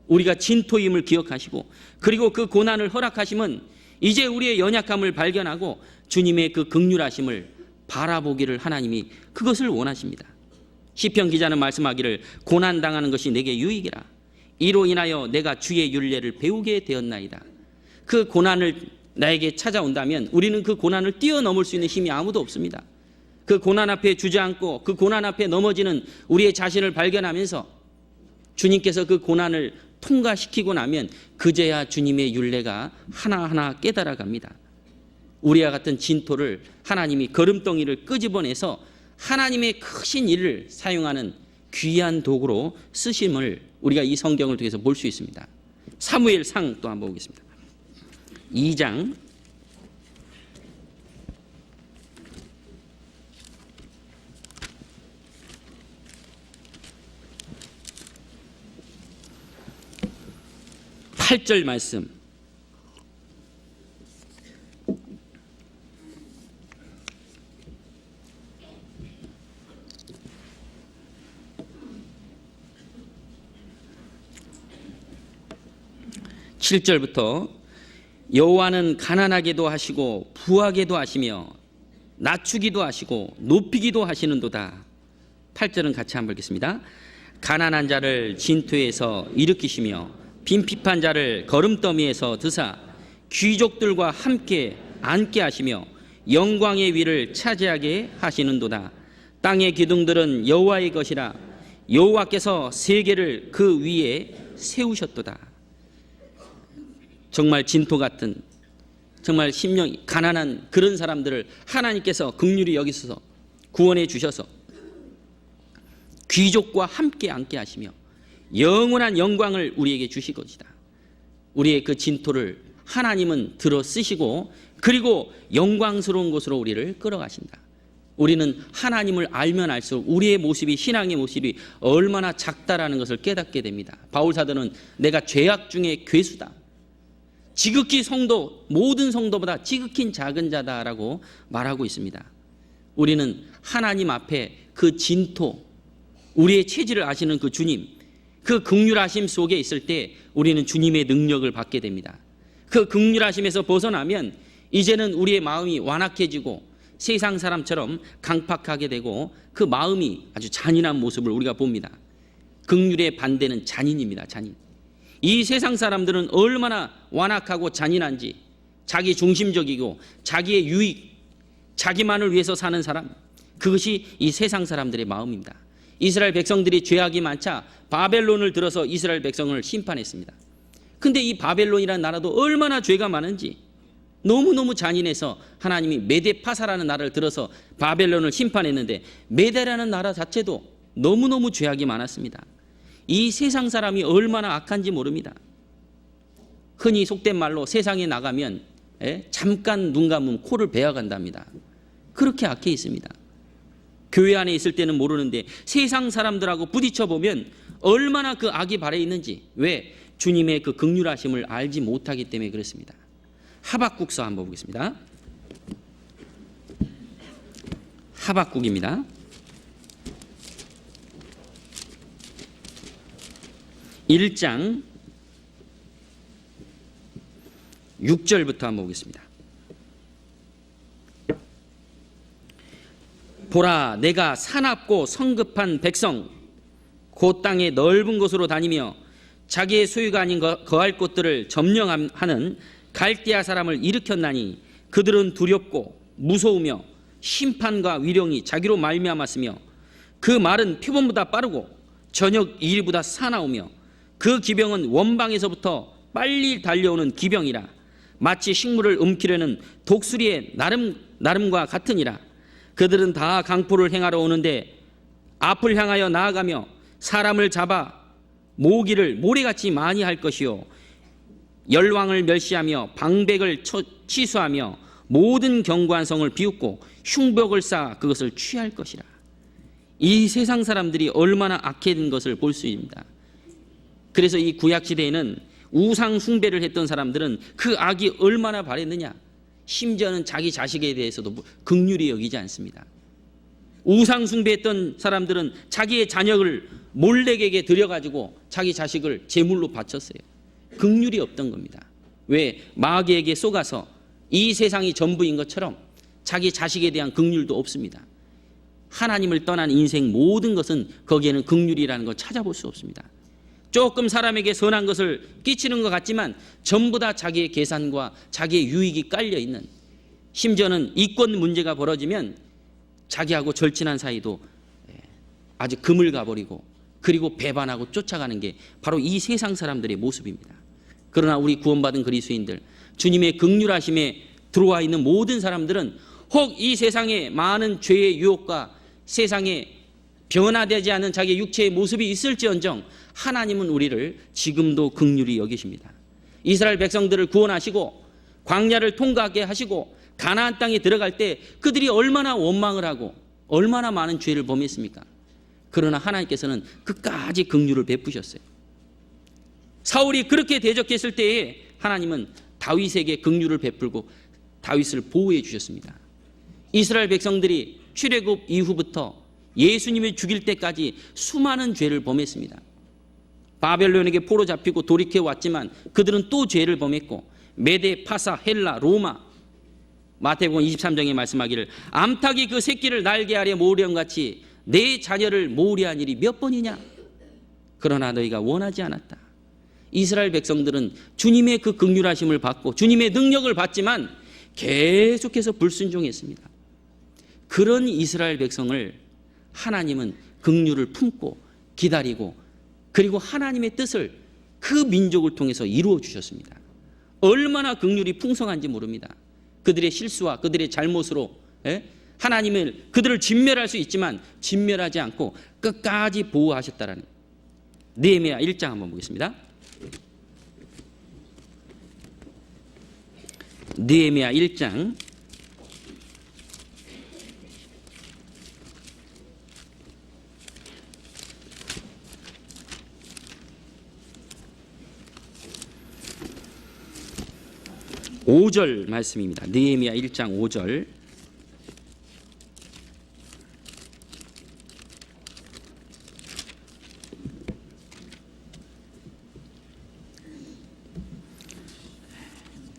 우리가 진토임을 기억하시고 그리고 그 고난을 허락하심은 이제 우리의 연약함을 발견하고 주님의 그 긍휼하심을 바라보기를 하나님이 그것을 원하십니다. 시편 기자는 말씀하기를 고난당하는 것이 내게 유익이라. 이로 인하여 내가 주의 율례를 배우게 되었나이다. 그 고난을 나에게 찾아온다면 우리는 그 고난을 뛰어넘을 수 있는 힘이 아무도 없습니다. 그 고난 앞에 주저앉고 그 고난 앞에 넘어지는 우리의 자신을 발견하면서 주님께서 그 고난을 통과시키고 나면 그제야 주님의 율례가 하나하나 깨달아갑니다. 우리와 같은 진토를 하나님이 거름덩이를 끄집어내서 하나님의 크신 일을 사용하는 귀한 도구로 쓰심을 우리가 이 성경을 통해서 볼 수 있습니다. 사무엘상 또 한번 보겠습니다. 2장 8절 말씀. (7절부터) 여호와는 가난하게도 하시고 부하게도 하시며 낮추기도 하시고 높이기도 하시는도다. 8절은 같이 한번 읽겠습니다. 가난한 자를 진토에서 일으키시며 빈핍한 자를 거름더미에서 드사 귀족들과 함께 앉게 하시며 영광의 위를 차지하게 하시는도다. 땅의 기둥들은 여호와의 것이라 여호와께서 세계를 그 위에 세우셨도다. 정말 진토 같은, 정말 심령이 가난한 그런 사람들을 하나님께서 긍휼히 여기셔서 구원해 주셔서 귀족과 함께 앉게 하시며 영원한 영광을 우리에게 주실 것이다. 우리의 그 진토를 하나님은 들어 쓰시고 그리고 영광스러운 곳으로 우리를 끌어가신다. 우리는 하나님을 알면 알수록 우리의 모습이, 신앙의 모습이 얼마나 작다라는 것을 깨닫게 됩니다. 바울사도는 내가 죄악 중에 괴수다, 지극히 성도, 모든 성도보다 지극히 작은 자다라고 말하고 있습니다. 우리는 하나님 앞에 그 진토, 우리의 체질을 아시는 그 주님, 그 긍휼하심 속에 있을 때 우리는 주님의 능력을 받게 됩니다. 그 긍휼하심에서 벗어나면 이제는 우리의 마음이 완악해지고 세상 사람처럼 강팍하게 되고 그 마음이 아주 잔인한 모습을 우리가 봅니다. 긍휼의 반대는 잔인입니다. 잔인. 이 세상 사람들은 얼마나 완악하고 잔인한지, 자기 중심적이고 자기의 유익, 자기만을 위해서 사는 사람, 그것이 이 세상 사람들의 마음입니다. 이스라엘 백성들이 죄악이 많자 바벨론을 들어서 이스라엘 백성을 심판했습니다. 근데 이 바벨론이라는 나라도 얼마나 죄가 많은지, 너무너무 잔인해서 하나님이 메데파사라는 나라를 들어서 바벨론을 심판했는데 메데라는 나라 자체도 너무너무 죄악이 많았습니다. 이 세상 사람이 얼마나 악한지 모릅니다. 흔히 속된 말로 세상에 나가면 잠깐 눈 감으면 코를 베어간답니다. 그렇게 악해 있습니다. 교회 안에 있을 때는 모르는데 세상 사람들하고 부딪혀 보면 얼마나 그 악이 발해 있는지, 왜? 주님의 그 긍휼하심을 알지 못하기 때문에 그렇습니다. 하박국서 한번 보겠습니다. 하박국입니다. 1장 6절부터 한번 보겠습니다. 보라, 내가 사납고 성급한 백성, 그 땅의 넓은 곳으로 다니며 자기의 소유가 아닌 거할 곳들을 점령하는 갈대아 사람을 일으켰나니 그들은 두렵고 무서우며 심판과 위령이 자기로 말미암았으며 그 말은 표범보다 빠르고 저녁 일보다 사나우며 그 기병은 원방에서부터 빨리 달려오는 기병이라 마치 식물을 움키려는 독수리의 나름과 같으니라. 그들은 다 강포를 행하러 오는데 앞을 향하여 나아가며 사람을 잡아 모기를 모래같이 많이 할 것이요 열왕을 멸시하며 방백을 치수하며 모든 견고한 성을 비웃고 흉벽을 쌓아 그것을 취할 것이라. 이 세상 사람들이 얼마나 악해진 것을 볼 수 있습니다. 그래서 이 구약시대에는 우상 숭배를 했던 사람들은 그 악이 얼마나 발했느냐, 심지어는 자기 자식에 대해서도 긍휼히 여기지 않습니다. 우상 숭배했던 사람들은 자기의 자녀를 몰렉에게 들여가지고 자기 자식을 제물로 바쳤어요. 긍휼이 없던 겁니다. 왜? 마귀에게 속아서 이 세상이 전부인 것처럼 자기 자식에 대한 긍휼도 없습니다. 하나님을 떠난 인생 모든 것은 거기에는 긍휼이라는 걸 찾아볼 수 없습니다. 조금 사람에게 선한 것을 끼치는 것 같지만 전부 다 자기의 계산과 자기의 유익이 깔려 있는, 심지어는 이권 문제가 벌어지면 자기하고 절친한 사이도 아주 금을 가버리고 그리고 배반하고 쫓아가는 게 바로 이 세상 사람들의 모습입니다. 그러나 우리 구원받은 그리스도인들, 주님의 긍휼하심에 들어와 있는 모든 사람들은 혹 이 세상에 많은 죄의 유혹과 세상에 변화되지 않은 자기의 육체의 모습이 있을지언정 하나님은 우리를 지금도 긍휼히 여기십니다. 이스라엘 백성들을 구원하시고 광야를 통과하게 하시고 가나안 땅에 들어갈 때 그들이 얼마나 원망을 하고 얼마나 많은 죄를 범했습니까? 그러나 하나님께서는 끝까지 긍휼을 베푸셨어요. 사울이 그렇게 대적했을 때에 하나님은 다윗에게 긍휼을 베풀고 다윗을 보호해 주셨습니다. 이스라엘 백성들이 출애굽 이후부터 예수님을 죽일 때까지 수많은 죄를 범했습니다. 바벨론에게 포로 잡히고 돌이켜 왔지만 그들은 또 죄를 범했고 메데, 파사, 헬라, 로마, 마태복음 23장에 말씀하기를 암탉이 그 새끼를 날개 아래 모으렴 같이 내 자녀를 모으려 한 일이 몇 번이냐? 그러나 너희가 원하지 않았다. 이스라엘 백성들은 주님의 그 긍휼하심을 받고 주님의 능력을 받지만 계속해서 불순종했습니다. 그런 이스라엘 백성을 하나님은 긍휼을 품고 기다리고 그리고 하나님의 뜻을 그 민족을 통해서 이루어 주셨습니다. 얼마나 긍휼이 풍성한지 모릅니다. 그들의 실수와 그들의 잘못으로 하나님을 그들을 진멸할 수 있지만 진멸하지 않고 끝까지 보호하셨다라는 느헤미야 1장 한번 보겠습니다. 느헤미야 1장 5절 말씀입니다. 느헤미야 1장 5절.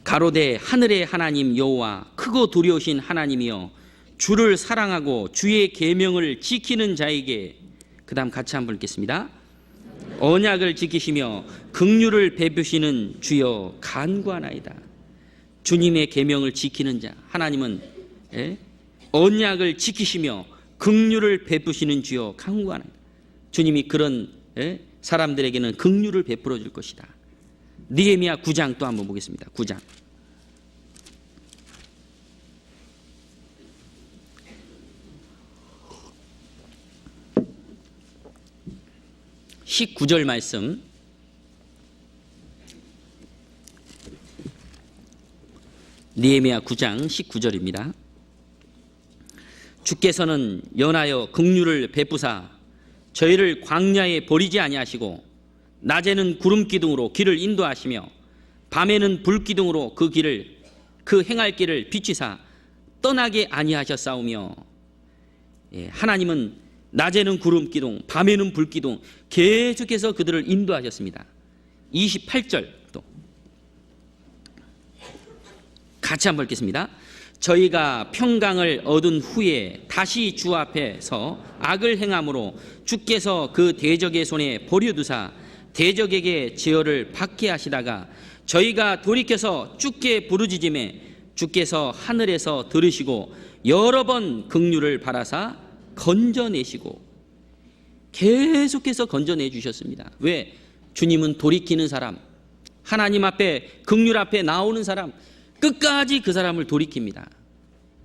가로되 하늘의 하나님 여호와 크고 두려우신 하나님이여 주를 사랑하고 주의 계명을 지키는 자에게, 그 다음 같이 한번 읽겠습니다. 언약을 지키시며 긍휼을 베푸시는 주여 간구하나이다. 주님의 계명을 지키는 자, 하나님은 언약을 지키시며 긍휼을 베푸시는 주여 간구하나이다. 주님이 그런 사람들에게는 긍휼을 베풀어 줄 것이다. 느헤미야 9장 또 한번 보겠습니다. 9장 19절 말씀. 느헤미야 9장 19절입니다. 주께서는 연하여 긍휼을 베푸사 저희를 광야에 버리지 아니하시고 낮에는 구름 기둥으로 길을 인도하시며 밤에는 불 기둥으로 그 행할 길을 비추사 떠나게 아니하셨사오며. 하나님은 낮에는 구름 기둥, 밤에는 불 기둥 계속해서 그들을 인도하셨습니다. 28절 또 같이 한번 읽겠습니다. 저희가 평강을 얻은 후에 다시 주 앞에서 악을 행함으로 주께서 그 대적의 손에 버려두사 대적에게 제어를 받게 하시다가 저희가 돌이켜서 주께 부르짖음에 주께서 하늘에서 들으시고 여러 번 긍휼을 바라사 건져내시고, 계속해서 건져내 주셨습니다. 왜? 주님은 돌이키는 사람, 하나님 앞에 긍휼 앞에 나오는 사람, 끝까지 그 사람을 돌이킵니다.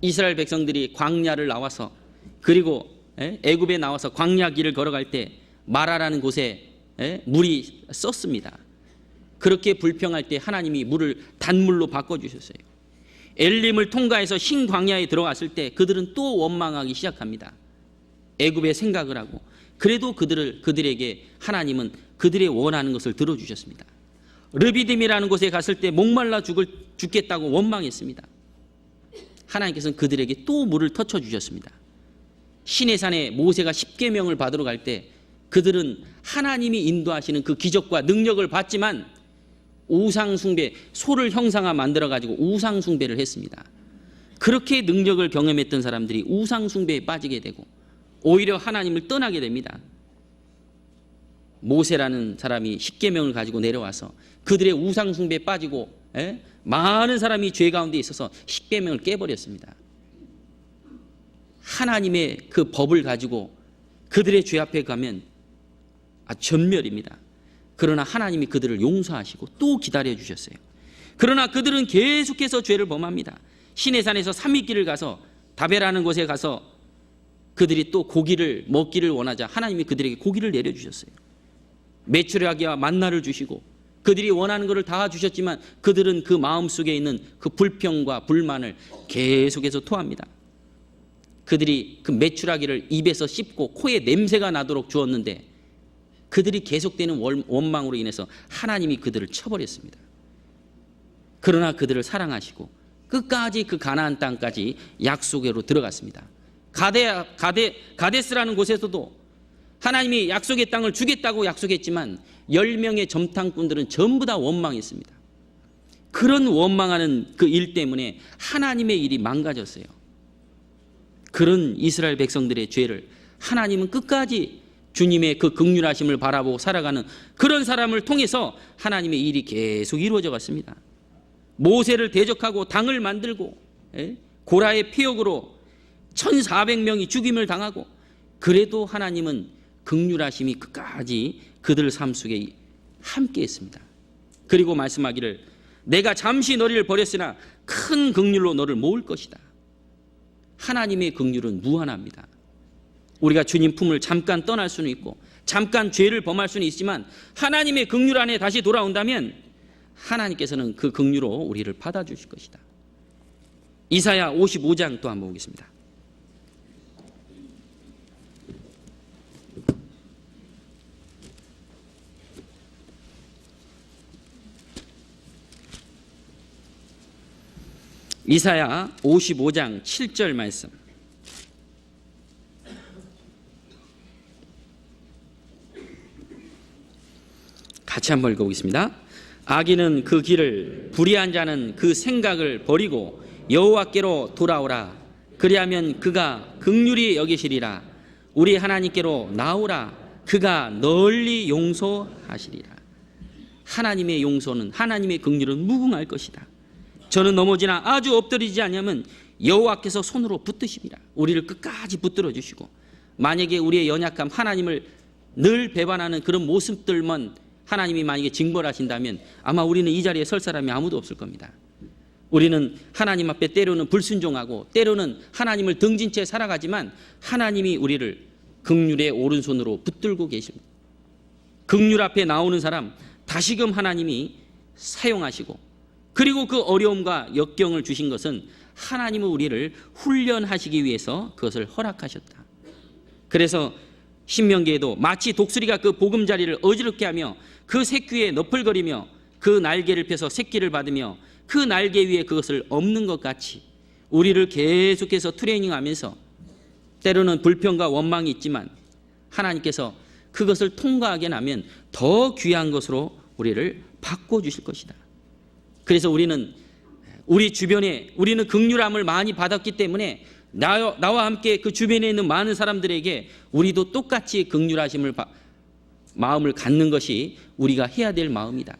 이스라엘 백성들이 광야를 나와서, 그리고 애굽에 나와서 광야 길을 걸어갈 때 마라라는 곳에 물이 썼습니다. 그렇게 불평할 때 하나님이 물을 단물로 바꿔주셨어요. 엘림을 통과해서 흰 광야에 들어갔을 때 그들은 또 원망하기 시작합니다. 애굽의 생각을 하고, 그래도 그들에게 하나님은 그들의 원하는 것을 들어주셨습니다. 르비딤이라는 곳에 갔을 때 목말라 죽겠다고 원망했습니다. 하나님께서는 그들에게 또 물을 터쳐주셨습니다. 시내산에 모세가 십계명을 받으러 갈 때 그들은 하나님이 인도하시는 그 기적과 능력을 받지만 우상숭배, 소를 형상화 만들어가지고 우상숭배를 했습니다. 그렇게 능력을 경험했던 사람들이 우상숭배에 빠지게 되고 오히려 하나님을 떠나게 됩니다. 모세라는 사람이 십계명을 가지고 내려와서 그들의 우상숭배에 빠지고 많은 사람이 죄 가운데 있어서 십계명을 깨버렸습니다. 하나님의 그 법을 가지고 그들의 죄 앞에 가면 전멸입니다. 그러나 하나님이 그들을 용서하시고 또 기다려 주셨어요. 그러나 그들은 계속해서 죄를 범합니다. 시내산에서 3일길을 가서 다베라는 곳에 가서 그들이 또 고기를 먹기를 원하자 하나님이 그들에게 고기를 내려주셨어요. 메추라기와 만나를 주시고 그들이 원하는 것을 다 주셨지만 그들은 그 마음속에 있는 그 불평과 불만을 계속해서 토합니다. 그들이 그 메추라기를 입에서 씹고 코에 냄새가 나도록 주었는데 그들이 계속되는 원망으로 인해서 하나님이 그들을 쳐버렸습니다. 그러나 그들을 사랑하시고 끝까지 그 가나안 땅까지 약속으로 들어갔습니다. 가데스라는 곳에서도 하나님이 약속의 땅을 주겠다고 약속했지만 10명의 점탕꾼들은 전부 다 원망했습니다. 그런 원망하는 그 일 때문에 하나님의 일이 망가졌어요. 그런 이스라엘 백성들의 죄를 하나님은 끝까지 주님의 그 긍휼하심을 바라보고 살아가는 그런 사람을 통해서 하나님의 일이 계속 이루어져 갔습니다. 모세를 대적하고 당을 만들고 고라의 폐역으로 1400명이 죽임을 당하고 그래도 하나님은 긍휼하심이 끝까지 그들 삶 속에 함께 했습니다. 그리고 말씀하기를 내가 잠시 너희를 버렸으나 큰 긍휼로 너를 모을 것이다. 하나님의 긍휼은 무한합니다. 우리가 주님 품을 잠깐 떠날 수는 있고 잠깐 죄를 범할 수는 있지만 하나님의 긍휼 안에 다시 돌아온다면 하나님께서는 그 긍휼로 우리를 받아주실 것이다. 이사야 55장 또 한번 보겠습니다. 이사야 55장 7절 말씀. 같이 한번 읽어보겠습니다. 악인은 그 길을, 불의한 자는 그 생각을 버리고 여호와께로 돌아오라. 그리하면 그가 긍휼히 여기시리라. 우리 하나님께로 나오라. 그가 널리 용서하시리라. 하나님의 용서는, 하나님의 긍휼은 무궁할 것이다. 저는 넘어지나 아주 엎드리지 않으면 여호와께서 손으로 붙드십니다. 우리를 끝까지 붙들어 주시고, 만약에 우리의 연약함, 하나님을 늘 배반하는 그런 모습들만 하나님이 만약에 징벌하신다면 아마 우리는 이 자리에 설 사람이 아무도 없을 겁니다. 우리는 하나님 앞에 때로는 불순종하고 때로는 하나님을 등진 채 살아가지만 하나님이 우리를 긍휼의 오른손으로 붙들고 계십니다. 긍휼 앞에 나오는 사람 다시금 하나님이 사용하시고, 그리고 그 어려움과 역경을 주신 것은 하나님은 우리를 훈련하시기 위해서 그것을 허락하셨다. 그래서 신명기에도 마치 독수리가 그 보금자리를 어지럽게 하며 그 새끼에 너풀거리며 그 날개를 펴서 새끼를 받으며 그 날개 위에 그것을 엎는 것 같이 우리를 계속해서 트레이닝하면서 때로는 불평과 원망이 있지만 하나님께서 그것을 통과하게 나면 더 귀한 것으로 우리를 바꿔주실 것이다. 그래서 우리는 우리 주변에 우리는 긍휼함을 많이 받았기 때문에 나와 함께 그 주변에 있는 많은 사람들에게 우리도 똑같이 긍휼하심을 마음을 갖는 것이 우리가 해야 될 마음이다.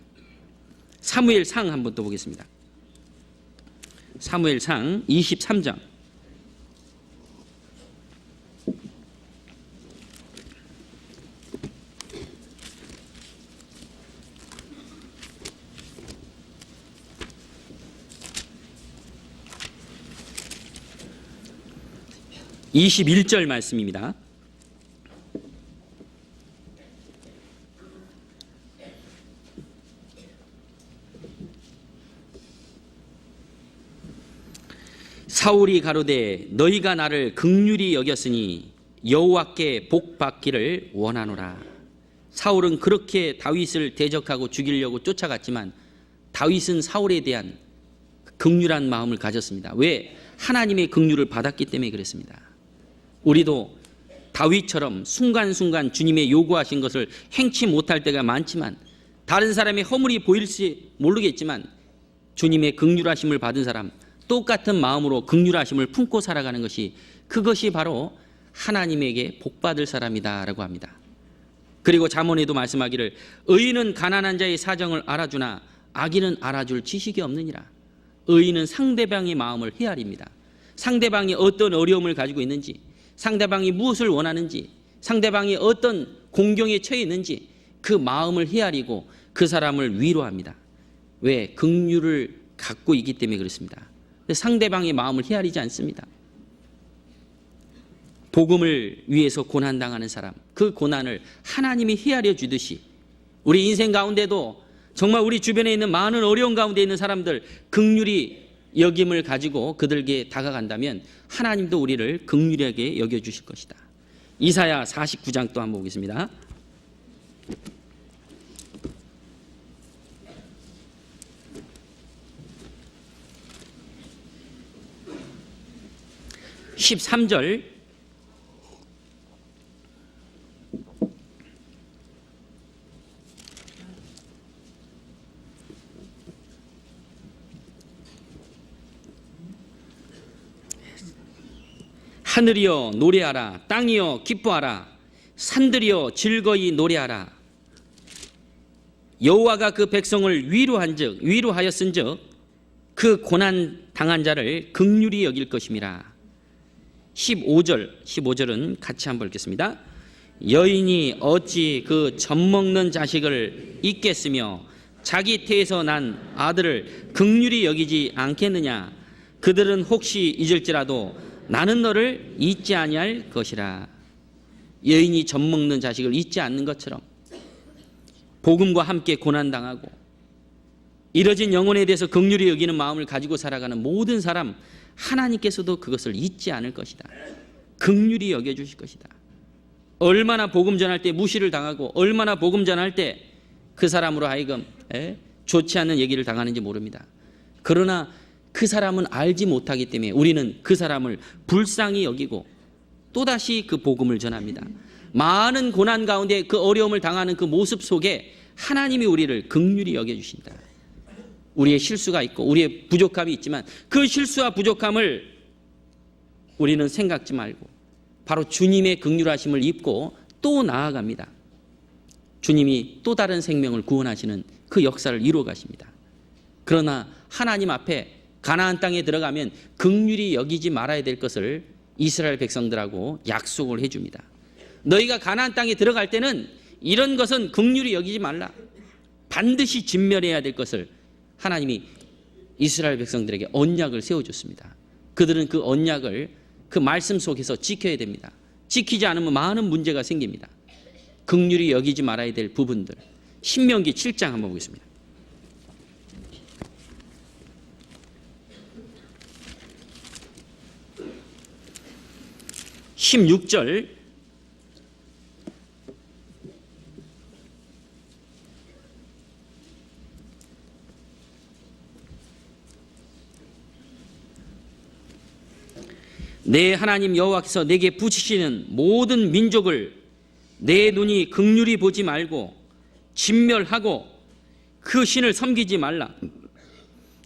사무엘상 한번 또 보겠습니다. 사무엘상 23장 21절 말씀입니다. 사울이 가로되 너희가 나를 긍휼히 여겼으니 여호와께 복 받기를 원하노라. 사울은 그렇게 다윗을 대적하고 죽이려고 쫓아갔지만 다윗은 사울에 대한 긍휼한 마음을 가졌습니다. 왜? 하나님의 긍휼을 받았기 때문에 그랬습니다. 우리도 다윗처럼 순간순간 주님의 요구하신 것을 행치 못할 때가 많지만, 다른 사람의 허물이 보일지 모르겠지만 주님의 긍휼하심을 받은 사람, 똑같은 마음으로 긍휼하심을 품고 살아가는 것이, 그것이 바로 하나님에게 복받을 사람이다라고 합니다. 그리고 잠언에도 말씀하기를 의인은 가난한 자의 사정을 알아주나 악인은 알아줄 지식이 없느니라. 의인은 상대방의 마음을 헤아립니다. 상대방이 어떤 어려움을 가지고 있는지, 상대방이 무엇을 원하는지, 상대방이 어떤 공경에 처해 있는지 그 마음을 헤아리고 그 사람을 위로합니다. 왜? 긍휼을 갖고 있기 때문에 그렇습니다. 상대방의 마음을 헤아리지 않습니다. 복음을 위해서 고난당하는 사람, 그 고난을 하나님이 헤아려 주듯이 우리 인생 가운데도 정말 우리 주변에 있는 많은 어려운 가운데 있는 사람들 긍휼히 여김을 가지고 그들에게 다가간다면 하나님도 우리를 긍휼하게 여겨주실 것이다. 이사야 49장 또 한번 보겠습니다. (13절) 하늘이여 노래하라, 땅이여 기뻐하라, 산들이여 즐거이 노래하라. 여호와가 그 백성을 위로하였은즉 그 고난 당한 자를 긍휼히 여길 것임이라. 15절은 같이 한번 읽겠습니다. 여인이 어찌 그 젖먹는 자식을 잊겠으며 자기 태에서 난 아들을 긍휼히 여기지 않겠느냐. 그들은 혹시 잊을지라도 나는 너를 잊지 아니할 것이라. 여인이 젖먹는 자식을 잊지 않는 것처럼 복음과 함께 고난당하고 이뤄진 영혼에 대해서 긍휼히 여기는 마음을 가지고 살아가는 모든 사람, 하나님께서도 그것을 잊지 않을 것이다. 긍휼히 여겨주실 것이다. 얼마나 복음 전할 때 무시를 당하고 얼마나 복음 전할 때 그 사람으로 하여금 좋지 않은 얘기를 당하는지 모릅니다. 그러나 그 사람은 알지 못하기 때문에 우리는 그 사람을 불쌍히 여기고 또다시 그 복음을 전합니다. 많은 고난 가운데 그 어려움을 당하는 그 모습 속에 하나님이 우리를 긍휼히 여겨주신다. 우리의 실수가 있고 우리의 부족함이 있지만 그 실수와 부족함을 우리는 생각지 말고 바로 주님의 긍휼하심을 입고 또 나아갑니다. 주님이 또 다른 생명을 구원하시는 그 역사를 이루어 가십니다. 그러나 하나님 앞에 가나안 땅에 들어가면 긍휼히 여기지 말아야 될 것을 이스라엘 백성들하고 약속을 해줍니다. 너희가 가나안 땅에 들어갈 때는 이런 것은 긍휼히 여기지 말라. 반드시 진멸해야 될 것을 하나님이 이스라엘 백성들에게 언약을 세워줬습니다. 그들은 그 언약을 그 말씀 속에서 지켜야 됩니다. 지키지 않으면 많은 문제가 생깁니다. 긍휼히 여기지 말아야 될 부분들, 신명기 7장 한번 보겠습니다. (16절) 내 하나님 여호와께서 내게 부치시는 모든 민족을 내 눈이 긍휼히 보지 말고 진멸하고 그 신을 섬기지 말라.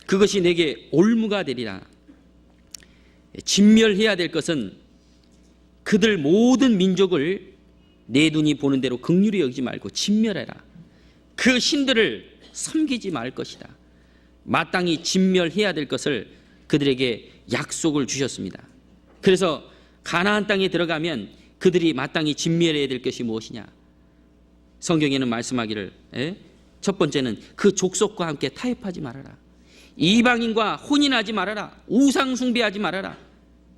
그것이 내게 올무가 되리라. 진멸해야 될 것은 그들 모든 민족을 내 눈이 보는 대로 긍휼히 여기지 말고 진멸해라. 그 신들을 섬기지 말 것이다. 마땅히 진멸해야 될 것을 그들에게 약속을 주셨습니다. 그래서 가나안 땅에 들어가면 그들이 마땅히 진멸해야 될 것이 무엇이냐? 성경에는 말씀하기를 첫 번째는 그 족속과 함께 타협하지 말아라. 이방인과 혼인하지 말아라. 우상 숭배하지 말아라.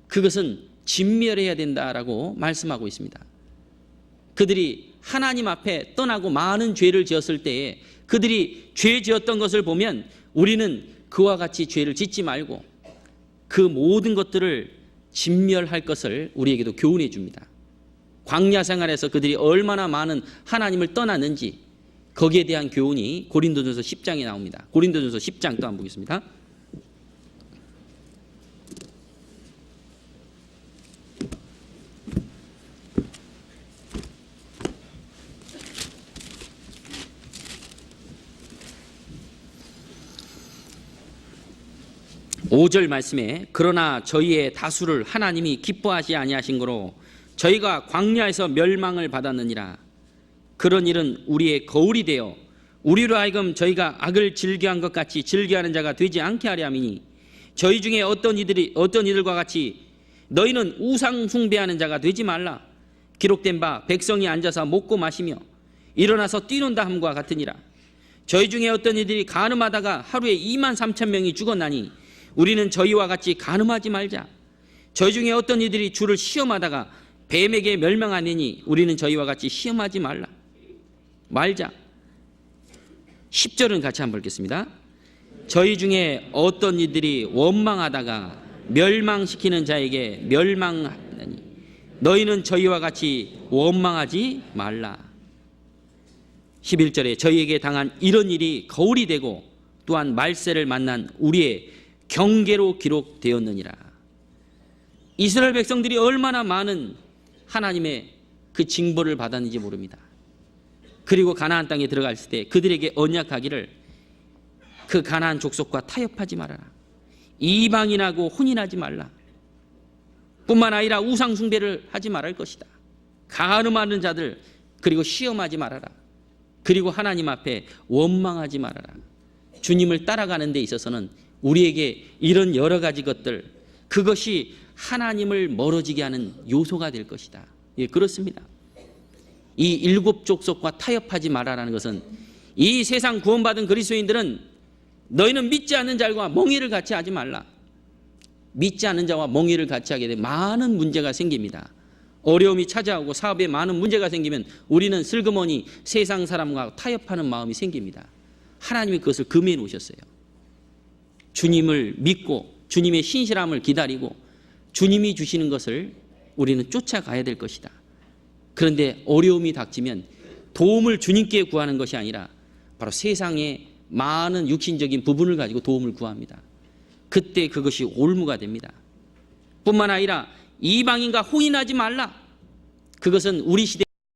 그것은 진멸해야 된다라고 말씀하고 있습니다. 그들이 하나님 앞에 떠나고 많은 죄를 지었을 때에 그들이 죄 지었던 것을 보면 우리는 그와 같이 죄를 짓지 말고 그 모든 것들을 진멸할 것을 우리에게도 교훈해 줍니다. 광야 생활에서 그들이 얼마나 많은 하나님을 떠났는지 거기에 대한 교훈이 고린도전서 10장에 나옵니다. 고린도전서 10장 또 한번 보겠습니다. (5절) 말씀에 그러나 저희의 다수를 하나님이 기뻐하지 아니하신 거로 저희가 광야에서 멸망을 받았느니라. 그런 일은 우리의 거울이 되어 우리로 하여금 저희가 악을 즐겨한 것 같이 즐겨하는 자가 되지 않게 하려 함이니 저희 중에 어떤 이들과 같이 너희는 우상 숭배하는 자가 되지 말라. 기록된 바 백성이 앉아서 먹고 마시며 일어나서 뛰논다 함과 같으니라. 저희 중에 어떤 이들이 간음하다가 하루에 23,000명이 죽었나니 우리는 저희와 같이 간음하지 말자. 저희 중에 어떤 이들이 주를 시험하다가 뱀에게 멸망하느니 우리는 저희와 같이 시험하지 말자. 10절은 같이 한번 읽겠습니다. 저희 중에 어떤 이들이 원망하다가 멸망시키는 자에게 멸망하느니 너희는 저희와 같이 원망하지 말라. 11절에 저희에게 당한 이런 일이 거울이 되고 또한 말세를 만난 우리의 경계로 기록되었느니라. 이스라엘 백성들이 얼마나 많은 하나님의 그 징벌을 받았는지 모릅니다. 그리고 가나안 땅에 들어갔을 때 그들에게 언약하기를 그 가나안 족속과 타협하지 말아라. 이방인하고 혼인하지 말라. 뿐만 아니라 우상 숭배를 하지 말할 것이다. 간음하는 자들 그리고 시험하지 말아라. 그리고 하나님 앞에 원망하지 말아라. 주님을 따라가는 데 있어서는 우리에게 이런 여러 가지 것들, 그것이 하나님을 멀어지게 하는 요소가 될 것이다. 예, 그렇습니다. 이 일곱 족속과 타협하지 말아라는 것은 이 세상 구원받은 그리스도인들은 너희는 믿지 않는 자들과 멍에를 같이 하지 말라. 믿지 않는 자와 멍에를 같이 하게 되면 많은 문제가 생깁니다. 어려움이 찾아오고 사업에 많은 문제가 생기면 우리는 슬그머니 세상 사람과 타협하는 마음이 생깁니다. 하나님이 그것을 금해 놓으셨어요. 주님을 믿고 주님의 신실함을 기다리고 주님이 주시는 것을 우리는 쫓아가야 될 것이다. 그런데 어려움이 닥치면 도움을 주님께 구하는 것이 아니라 바로 세상의 많은 육신적인 부분을 가지고 도움을 구합니다. 그때 그것이 올무가 됩니다. 뿐만 아니라 이방인과 혼인하지 말라. 그것은 우리 시대